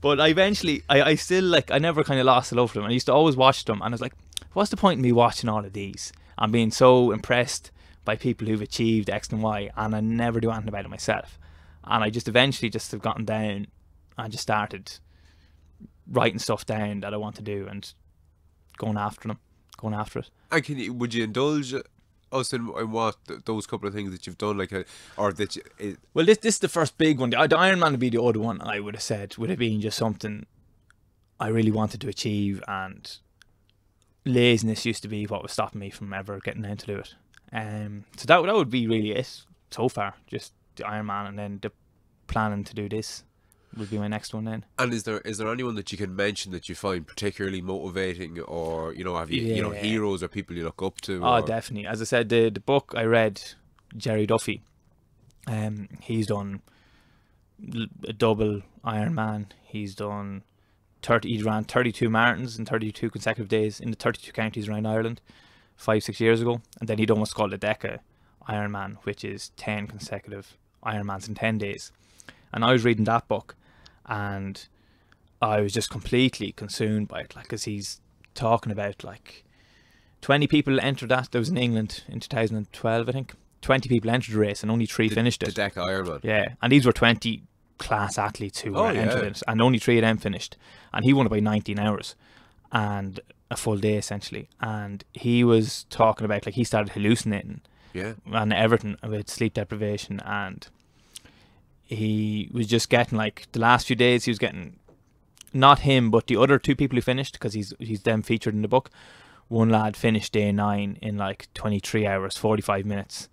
but I still like, I never kind of lost the love for them. I used to always watch them and I was like, what's the point in me watching all of these? I'm being so impressed by people who've achieved X and Y and I never do anything about it myself. And I just eventually just have gotten down and just started writing stuff down that I want to do and going after it. And would you indulge us in what those couple of things that you've done, like, or that you, well, this is the first big one. The Ironman would be the other one. I would have said would have been just something I really wanted to achieve, and laziness used to be what was stopping me from ever getting down to do it. So that would be really it so far. Just the Ironman, and then the planning to do this would be my next one then. And is there anyone that you can mention that you find particularly motivating, or have you heroes or people you look up to? Oh, definitely. As I said, the book I read, Jerry Duffy, he's done a double Ironman. He ran 32 marathons in 32 consecutive days in the 32 counties around Ireland 5-6 years ago, and then he done what's called a Deca Ironman, which is 10 consecutive Ironmans in 10 days. And I was reading that book and I was just completely consumed by it, like, because he's talking about like 20 people entered that. That was in England in 2012, I think. 20 people entered the race and only 3 finished it. The Deca Ironman. Yeah, and these were 20 class athletes who entered it, and only 3 of them finished. And he won it by 19 hours and a full day essentially. And he was talking about, like, he started hallucinating and everything with sleep deprivation, and he was just getting, like, the last few days he was getting, not him but the other 2 people who finished, because he's them featured in the book. One lad finished day 9 in like 23 hours 45 minutes,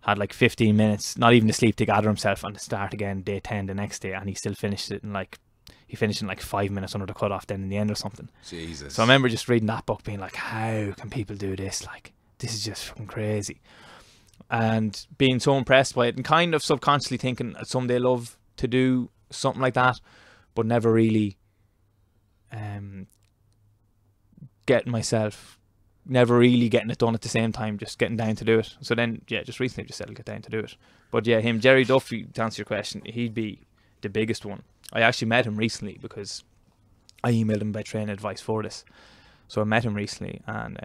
had like 15 minutes, not even to sleep, to gather himself and to start again day 10 the next day, and he still finished it in like, he finished in like 5 minutes under the cutoff then in the end or something. Jesus. So I remember just reading that book being like, how can people do this? Like, this is just fucking crazy. And being so impressed by it, and kind of subconsciously thinking I'd someday love to do something like that, but never really never really getting it done at the same time, just getting down to do it. So then, just recently just said I'll get down to do it. But Jerry Duffy, to answer your question, he'd be the biggest one. I actually met him recently because I emailed him about training advice for this. So I met him recently, and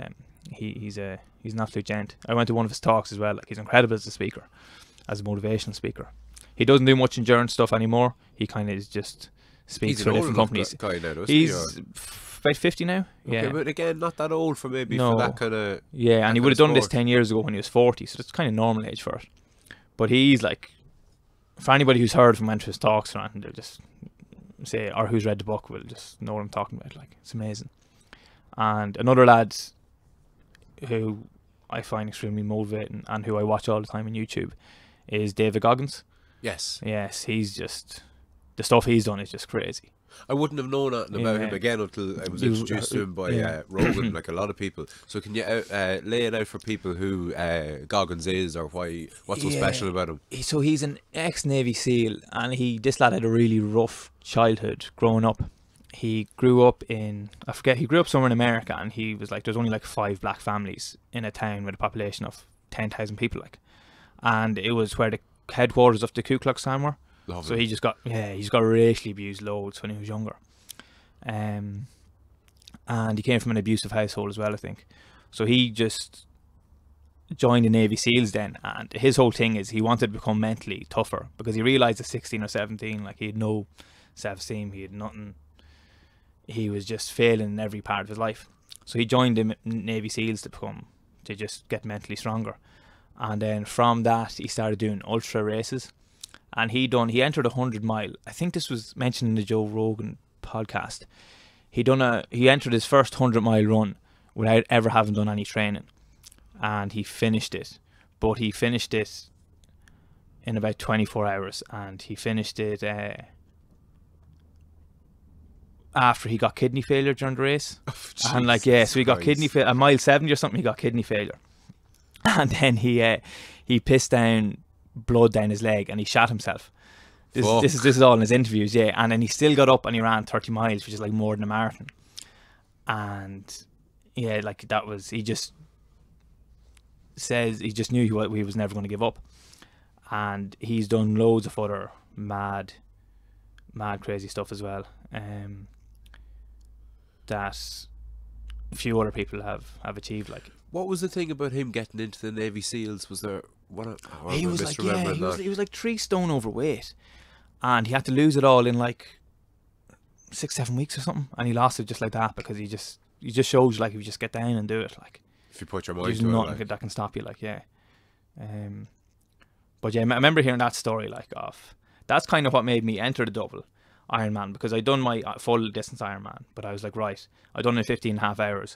he's an absolute gent. I went to one of his talks as well. Like, he's incredible as a speaker, as a motivational speaker. He doesn't do much endurance stuff anymore. He kind of just speaks for different companies. He's about 50 now. Okay, but again, not that old for maybe for that kind of. Yeah, and he would have done this 10 years ago when he was 40, so that's kind of normal age for it. But he's like, for anybody who's heard from his talks or anything, they'll just say, or who's read the book, will just know what I'm talking about. Like, it's amazing. And another lad who I find extremely motivating and who I watch all the time on YouTube is David Goggins. Yes, he's just, the stuff he's done is just crazy. I wouldn't have known anything about him again until I was introduced to him by Rogan, like a lot of people. So can you lay it out for people who Goggins is, or what's so special about him? So he's an ex-Navy SEAL, and this lad had a really rough childhood growing up. He grew up he grew up somewhere in America, and he was like, there's only like 5 black families in a town with a population of 10,000 people, like, and it was where the headquarters of the Ku Klux Klan were. Lovely. So he's got racially abused loads when he was younger, and he came from an abusive household as well, I think. So he just joined the Navy SEALs then, and his whole thing is he wanted to become mentally tougher, because he realised at 16 or 17, like, he had no self-esteem, he had nothing, he was just failing in every part of his life. So he joined the Navy SEALs to just get mentally stronger, and then from that he started doing ultra races. And he entered 100 mile. I think this was mentioned in the Joe Rogan podcast. He entered his first 100-mile run without ever having done any training, and he finished it. But he finished it in about 24 hours, and he finished it after he got kidney failure during the race. And so he got kidney failure at mile 70 or something. He got kidney failure, and then he pissed down blood down his leg and he shot himself. This is all in his interviews, yeah. And then he still got up and he ran 30 miles, which is like more than a marathon. And yeah, like that was, he just says he just knew he was never going to give up. And he's done loads of other mad crazy stuff as well, that a few other people have achieved. Like, what was the thing about him getting into the Navy SEALs? Was there he was like 3 stone overweight, and he had to lose it all in like 6-7 weeks or something, and he lost it just like that because he just shows like if you just get down and do it, like if you put your mind there's to nothing it, like. that can stop you, like, yeah. But yeah, I remember hearing that story, like, that's kind of what made me enter the double Ironman, because I'd done my full distance Ironman, but I was like, right, I've done it in 15.5 hours.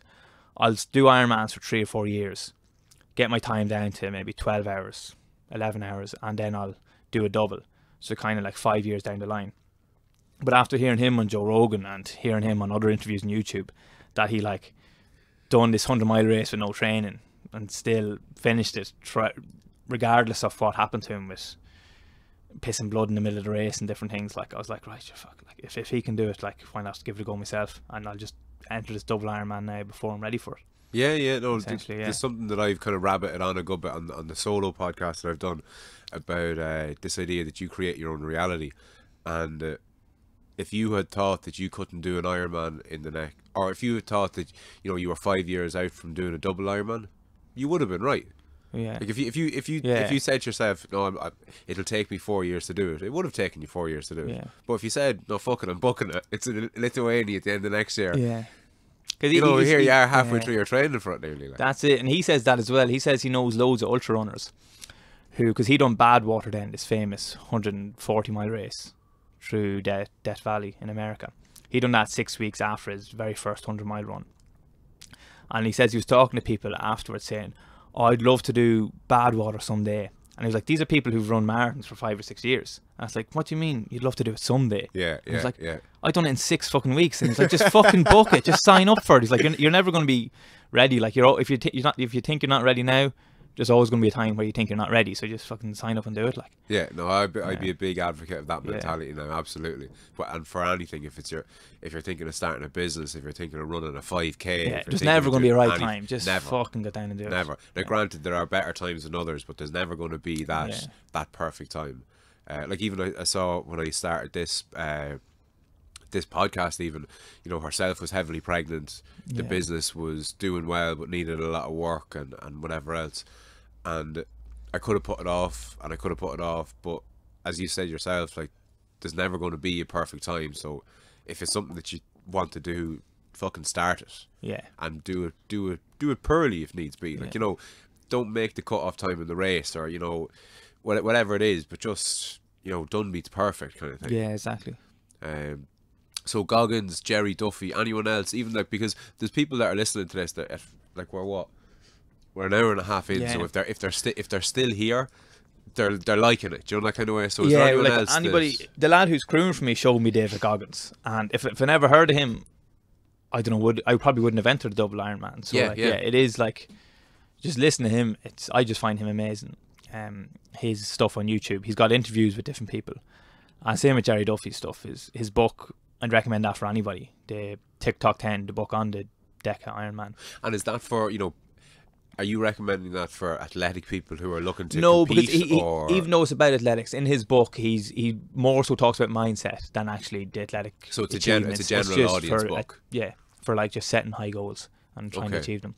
I'll do Ironmans for 3 or 4 years, get my time down to maybe 12 hours, 11 hours, and then I'll do a double. So kind of like 5 years down the line. But after hearing him on Joe Rogan and hearing him on other interviews on YouTube, that he like done this 100-mile race with no training and still finished it, regardless of what happened to him with pissing blood in the middle of the race and different things, like I was like, right, fuck, like if he can do it, like why not give it a go myself, and I'll just enter this double Ironman now before I'm ready for it. Yeah, no, Essentially, there's something that I've kind of rabbited on a good bit on the solo podcast that I've done about this idea that you create your own reality, and if you had thought that you couldn't do an Ironman in the next, or if you had thought that you were 5 years out from doing a double Ironman, you would have been right. Yeah. Like if you said to yourself, no, it'll take me 4 years to do it, it would have taken you 4 years to do it. Yeah. But if you said, no, fuck it, I'm booking it, it's in Lithuania at the end of next year. Yeah. Because here you are halfway through your training for it nearly. Like. That's it, and he says that as well. He says he knows loads of ultra runners who, because he done Badwater then, this famous 140-mile race through Death Valley in America. He done that 6 weeks after his very first 100-mile run. And he says he was talking to people afterwards saying, oh, I'd love to do Badwater someday. And he was like, these are people who've run marathons for 5 or 6 years. And I was like, what do you mean you'd love to do it someday? Yeah, I was like, yeah. I done it in 6 fucking weeks. And he's like, just fucking book it, just sign up for it. He's like, you're never going to be ready. Like, if you think you're not ready now, there's always going to be a time where you think you're not ready. So just fucking sign up and do it. Like, yeah, no, I'd be a big advocate of that mentality now, absolutely. And for anything, if you're thinking of starting a business, if you're thinking of running a 5K, yeah, there's never going to be a right time. Just fucking get down and do it. Never. Now, granted, there are better times than others, but there's never going to be that perfect time. Like even I saw when I started this podcast, even herself was heavily pregnant. The business was doing well, but needed a lot of work and whatever else. And I could have put it off, and I could have put it off, but as you said yourself, like there's never going to be a perfect time. So if it's something that you want to do, fucking start it. Yeah. And do it poorly if needs be. Like don't make the cut off time in the race, or whatever it is, but just done beats perfect kind of thing. Yeah, exactly. So Goggins, Jerry, Duffy, anyone else, even like, because there's people that are listening to this that like we're an hour and a half in, so if they're still here, they're liking it. Do you know that kind of way? So is there anyone else? Anybody, the lad who's crewing for me showed me David Goggins, and if I never heard of him, I don't know, I probably wouldn't have entered the double Ironman. So it is like, just listen to him. I just find him amazing. His stuff on YouTube, he's got interviews with different people, and same with Jerry Duffy's stuff. His book, I'd recommend that for anybody. The TikTok 10, the book on the DECA Ironman. And is that for are you recommending that for athletic people who are looking to no, compete? Because he even knows about athletics. In his book, he more so talks about mindset than actually the athletic. So it's a general audience book. For like just setting high goals and trying to achieve them.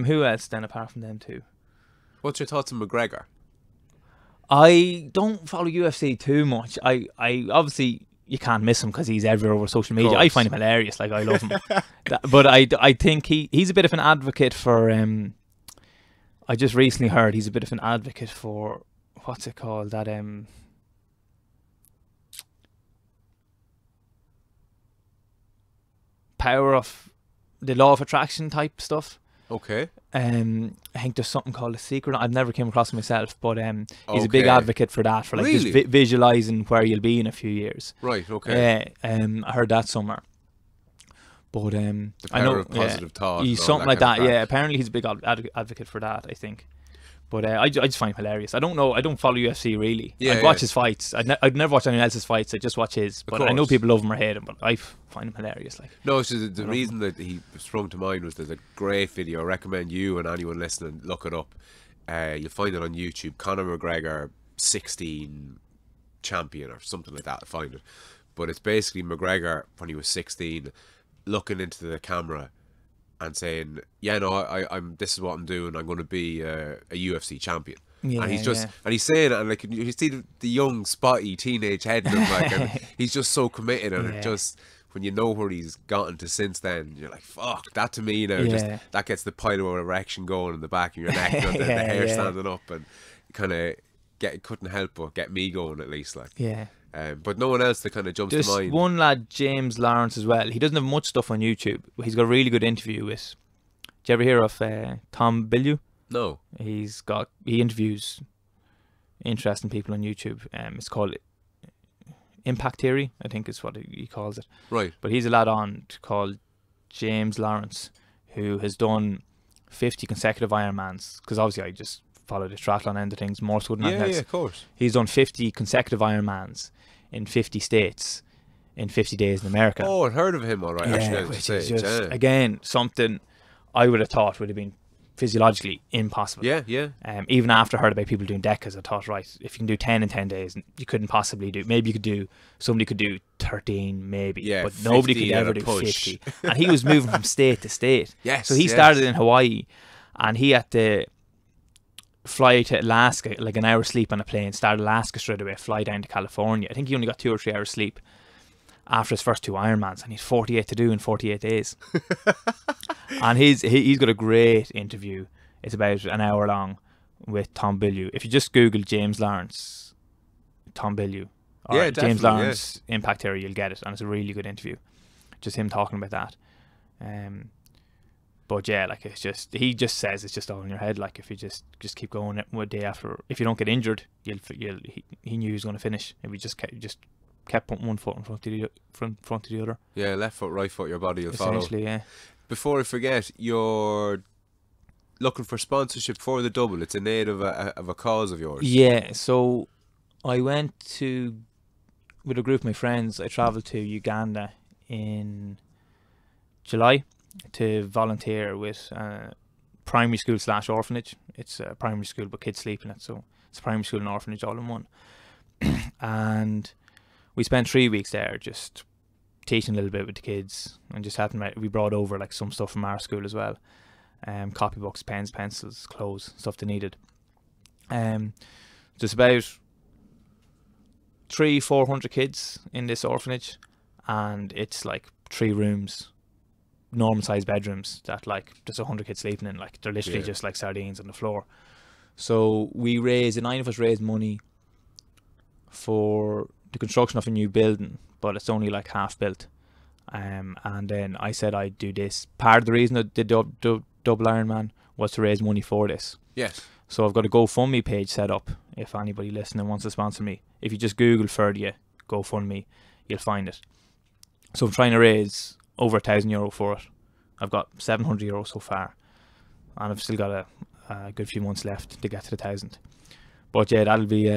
Who else then apart from them two? What's your thoughts on McGregor? I don't follow UFC too much. I obviously, you can't miss him because he's everywhere over social media. I find him hilarious. Like, I love him. But I think he's a bit of an advocate for. I just recently heard he's a bit of an advocate for, what's it called, that power of the law of attraction type stuff. Okay. I think there's something called a secret. I've never came across it myself, but he's a big advocate for that, for like just visualizing where you'll be in a few years. Right. Okay. I heard that somewhere. But the power of positive thought. He's something like that. Yeah. Apparently, he's a big advocate for that, I think. But I just find him hilarious. I don't know. I don't follow UFC really. Yeah, I'd watch his fights. I'd never watch anyone else's fights. I just watch his. But I know people love him or hate him. But I find him hilarious. Like, no, it's just the reason that he sprung to mind was there's a great video. I recommend you and anyone listening look it up. You'll find it on YouTube. Conor McGregor 16 champion or something like that. Find it. But it's basically McGregor when he was 16, looking into the camera and saying, "Yeah, no, I'm. This is what I'm doing. I'm going to be a UFC champion." yeah, And he's just and he's saying it, and like you see the young spotty teenage head in him, like, and he's just so committed, and it just when you know where he's gotten to since then, you're like, "Fuck, that to me now." Just that gets the pile of erection going in the back of your neck, you know, the hair standing up, and kind of couldn't help but get me going at least, like. Yeah. But no one else that kind of jumps to mind. One lad, James Lawrence, as well. He doesn't have much stuff on YouTube. He's got a really good interview with. Did you ever hear of Tom Bilyeu? No. He interviews interesting people on YouTube. It's called Impact Theory, I think is what he calls it. Right. But he's a lad on called James Lawrence, who has done 50 consecutive Ironmans. Because obviously I just follow the triathlon end of things more so than anything else. Yeah, of course. He's done 50 consecutive Ironmans in 50 states in 50 days in America. Oh, I'd heard of him, all right. Yeah, which is just, again, something I would have thought would have been physiologically impossible. Yeah, yeah. Even after I heard about people doing decas, I thought, right, if you can do 10 in 10 days, you couldn't possibly do, maybe you could do, somebody could do 13 maybe, yeah, but nobody could ever do 50. And he was moving from state to state. Yes. So he started in Hawaii, and he had to fly to Alaska, like an hour sleep on a plane, start Alaska straight away, fly down to California. I think he only got 2 or 3 hours sleep after his first 2 Ironmans, and he's 48 to do in 48 days. And he's got a great interview. It's about an hour long with Tom Bilyeu. If you just Google James Lawrence, Tom Bilyeu, or James Lawrence Impact Theory, you'll get it, and it's a really good interview. Just him talking about that. But yeah, like it's just, he just says it's just all in your head. Like if you just keep going one day after, if you don't get injured, he knew he was going to finish. If you just kept putting one foot in front of the other. Yeah, left foot, right foot, your body will follow. Essentially, yeah. Before I forget, you're looking for sponsorship for the double. It's in aid of a cause of yours. Yeah, so I went with a group of my friends. I travelled to Uganda in July to volunteer with primary school / orphanage. It's a primary school but kids sleep in it, so it's a primary school and orphanage all in one. And we spent 3 weeks there just teaching a little bit with the kids and just helping. We brought over like some stuff from our school as well, copybooks, pens, pencils, clothes, stuff they needed. There's about 300-400 kids in this orphanage, and it's like 3 rooms, normal sized bedrooms that like just 100 kids sleeping in. Like they're literally just like sardines on the floor. So the 9 of us raised money for the construction of a new building, but it's only like half built. And then I said I'd do this. Part of the reason I did double Ironman was to raise money for this. Yes. So I've got a GoFundMe page set up if anybody listening wants to sponsor me. If you just Google Ferdia GoFundMe, you'll find it. So I'm trying to raise over €1,000 for it. I've got €700 so far, and I've still got a good few months left to get to the 1,000. But yeah, that'll be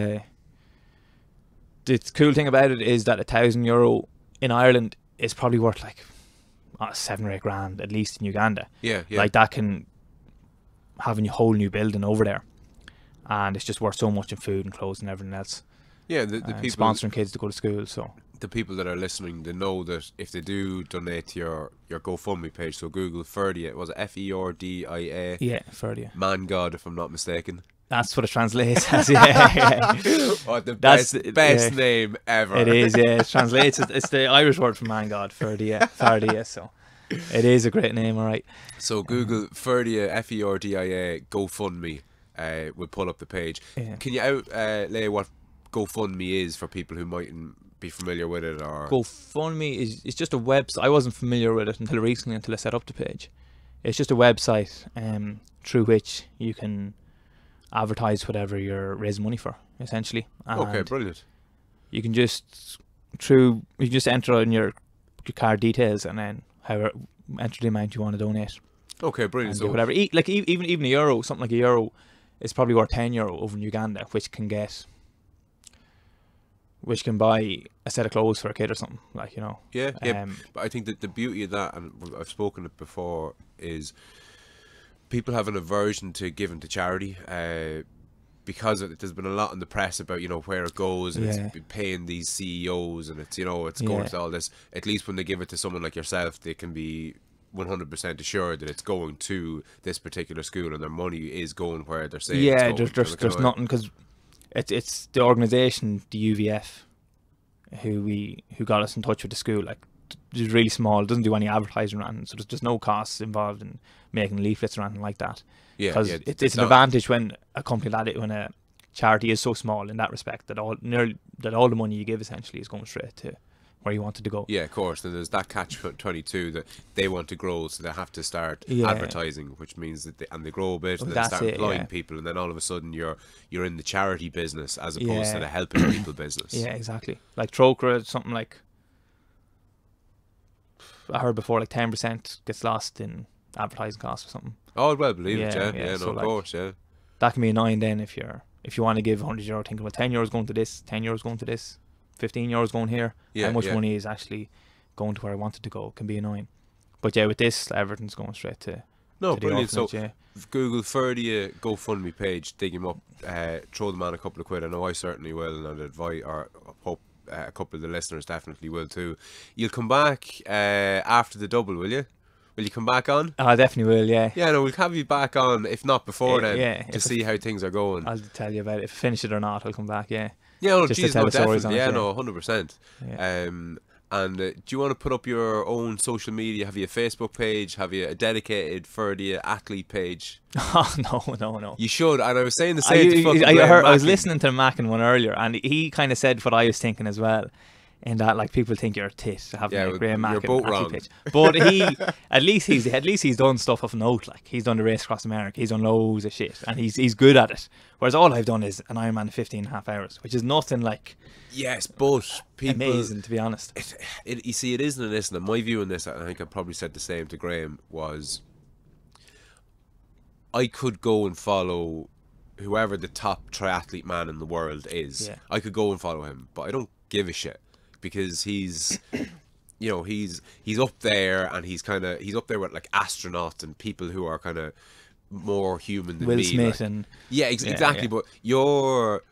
the cool thing about it is that €1,000 in Ireland is probably worth like 7 or 8 grand at least in Uganda. Yeah. Like that can have a whole new building over there, and it's just worth so much in food and clothes and everything else. Yeah, the people sponsoring kids to go to school. So the people that are listening, they know that if they do donate to your GoFundMe page, so Google Ferdia, was it Ferdia? Yeah, Ferdia. Man God, if I'm not mistaken. That's what it translates as. Yeah. Oh, the best name ever. It is. Yeah, it translates. It's the Irish word for man God, Ferdia. So it is a great name, all right. So Google Ferdia, Ferdia, GoFundMe. We'll pull up the page. Yeah. Can you outlay what GoFundMe is for people who mightn't be familiar with it? Or GoFundMe is just a website. I wasn't familiar with it until recently, until I set up the page. It's just a website through which you can advertise whatever you're raising money for, essentially. And okay, brilliant. You can just enter in your card details and then enter the amount you want to donate. Okay, brilliant. So whatever, even €1, something like €1, it's probably worth €10 over in Uganda, which can buy a set of clothes for a kid or something, like, you know. Yeah, yeah. But I think that the beauty of that, and I've spoken it before, is people have an aversion to giving to charity, because there's been a lot in the press about, you know, where it goes, and it's paying these CEOs, and it's, you know, it's going to all this. At least when they give it to someone like yourself, they can be 100% assured that it's going to this particular school, and their money is going where they're saying it's going. There's nothing, because it's the organisation, the UVF, who got us in touch with the school. Like, it's really small, it doesn't do any advertising or anything, so there's just no costs involved in making leaflets or anything like that. Because it's an advantage when when a charity is so small in that respect, that all the money you give essentially is going straight to where you want it to go. Yeah, of course. And there's that catch-22 that they want to grow, so they have to start advertising, which means that they grow a bit, and then start employing people, and then all of a sudden you're in the charity business as opposed to the helping people business. Yeah, exactly. Like Trócaire, something like, I heard before, like 10% gets lost in advertising costs or something. Oh, well, believe it, so of course, yeah. That can be annoying then if you want to give €100, thinking, well, €10 going to this, €10 going to this, €15 going here. How much money is actually going to where I want it to go? Can be annoying. But yeah, with this, everything's going straight to brilliant. The so Google Ferdia GoFundMe page, dig him up, throw the man a couple of quid. I know I certainly will, and I'd advise, or hope a couple of the listeners definitely will too. You'll come back after the double, will you? Will you come back on? I definitely will, yeah. Yeah, no, we'll have you back on, if not before then, to see how things are going. I'll tell you about it. If I finish it or not, I'll come back, yeah. Yeah, no, just geez, to tell no, the stories definitely. on it, no, 100%. Yeah. And do you want to put up your own social media? Have you a Facebook page? Have you a dedicated Ferdia athlete page? Oh, no. You should. And I was saying the same to fucking Graham I was Mackin. listening to the Mackin one earlier, and he kind of said what I was thinking as well. In that, like, people think you're a tit to have a Graham Mackin athlete page. But he, at least he's done stuff of note. Like, he's done the race across America, he's done loads of shit, and he's good at it. Whereas all I've done is an Ironman 15.5 hours, which is nothing like. Yes, but people, amazing, to be honest. You see, it isn't and it isn't. And my view on this, I think I probably said the same to Graham, was I could go and follow whoever the top triathlete man in the world is. Yeah. I could go and follow him, but I don't give a shit, because he's you know, he's up there, and he's up there with like astronauts and people who are kind of more human than Will me. Smith, like, and exactly. Yeah. But you're,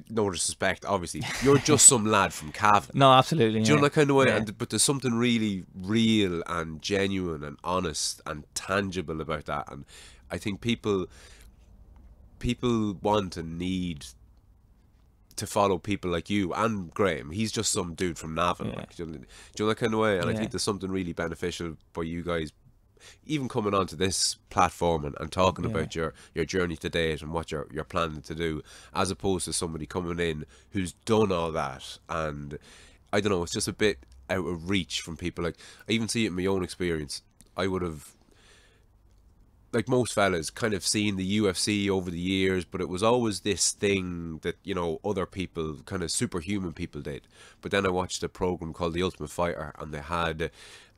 no disrespect, obviously, you're just some lad from Cavan. No, absolutely. Do you know that kind of way? Yeah. But there's something really real and genuine and honest and tangible about that, and I think people want and need to follow people like you and Graham. He's just some dude from Navan. Yeah. Like, do you know that kind of way? And I Yeah. think there's something really beneficial for you guys, even coming onto this platform and talking about your journey to date and what you're planning to do, as opposed to somebody coming in who's done all that. And I don't know, it's just a bit out of reach from people. Like, I even see it in my own experience. I would have, like most fellas, kind of seen the UFC over the years, but it was always this thing that, you know, other people, kind of superhuman people, did. But then I watched a program called The Ultimate Fighter, and they had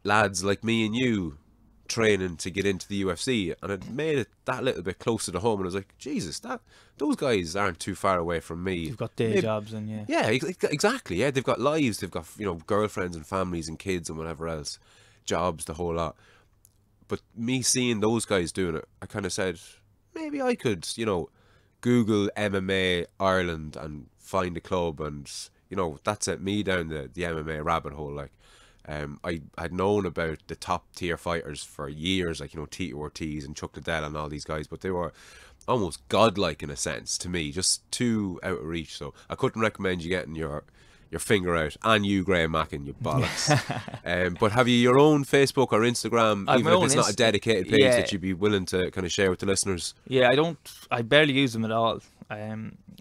lads like me and you training to get into the UFC, and it made it that little bit closer to home. And I was like, Jesus, those guys aren't too far away from me. You've got day jobs, and exactly. Yeah, they've got lives, they've got, you know, girlfriends and families and kids and whatever else, jobs, the whole lot. But me seeing those guys doing it, I kind of said, maybe I could, you know, Google MMA Ireland and find a club, and, you know, that sent me down the MMA rabbit hole. Like, I had known about the top tier fighters for years, like, you know, Tito Ortiz and Chuck Liddell and all these guys, but they were almost godlike in a sense to me, just too out of reach. So I couldn't recommend you getting your finger out, and you, Graham Mackin, you bollocks. But have you your own Facebook or Instagram, even if it's not a dedicated page, that you'd be willing to kind of share with the listeners? Yeah, I barely use them at all.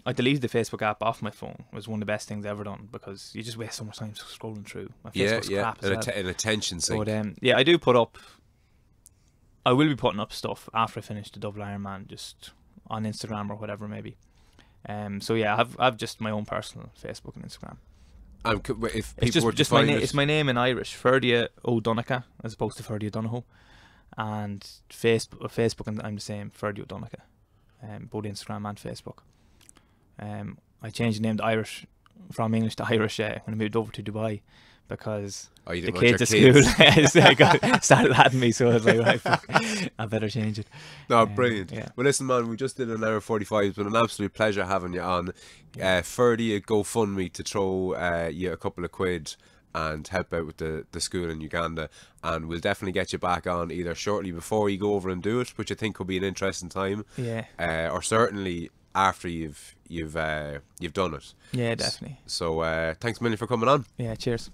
I deleted the Facebook app off my phone. It was one of the best things I've ever done, because you just waste so much time scrolling through. My Facebook's crap as well. An attention sink. But I do put up, I will be putting up stuff after I finish the double Ironman, just on Instagram or whatever, maybe. So yeah, I've just my own personal Facebook and Instagram. If It's just my name. It's my name in Irish, Ferdia O'Donohoe, as opposed to Ferdia Donohoe. And Facebook, and I'm the same, Ferdia O'Donohoe. both Instagram and Facebook. I changed the name to Irish, from English to Irish, when I moved over to Dubai, because you the didn't want kids your at school started at me, so I was like, right, fuck, I better change it. No, brilliant. Yeah. Well, listen, man, we just did an hour 45. It's been an absolute pleasure having you on. Ferdia GoFundMe to throw you a couple of quid and help out with the school in Uganda, and we'll definitely get you back on either shortly before you go over and do it, which I think will be an interesting time, or certainly after you've done it. Yeah, definitely. So thanks a million for coming on. Yeah, cheers.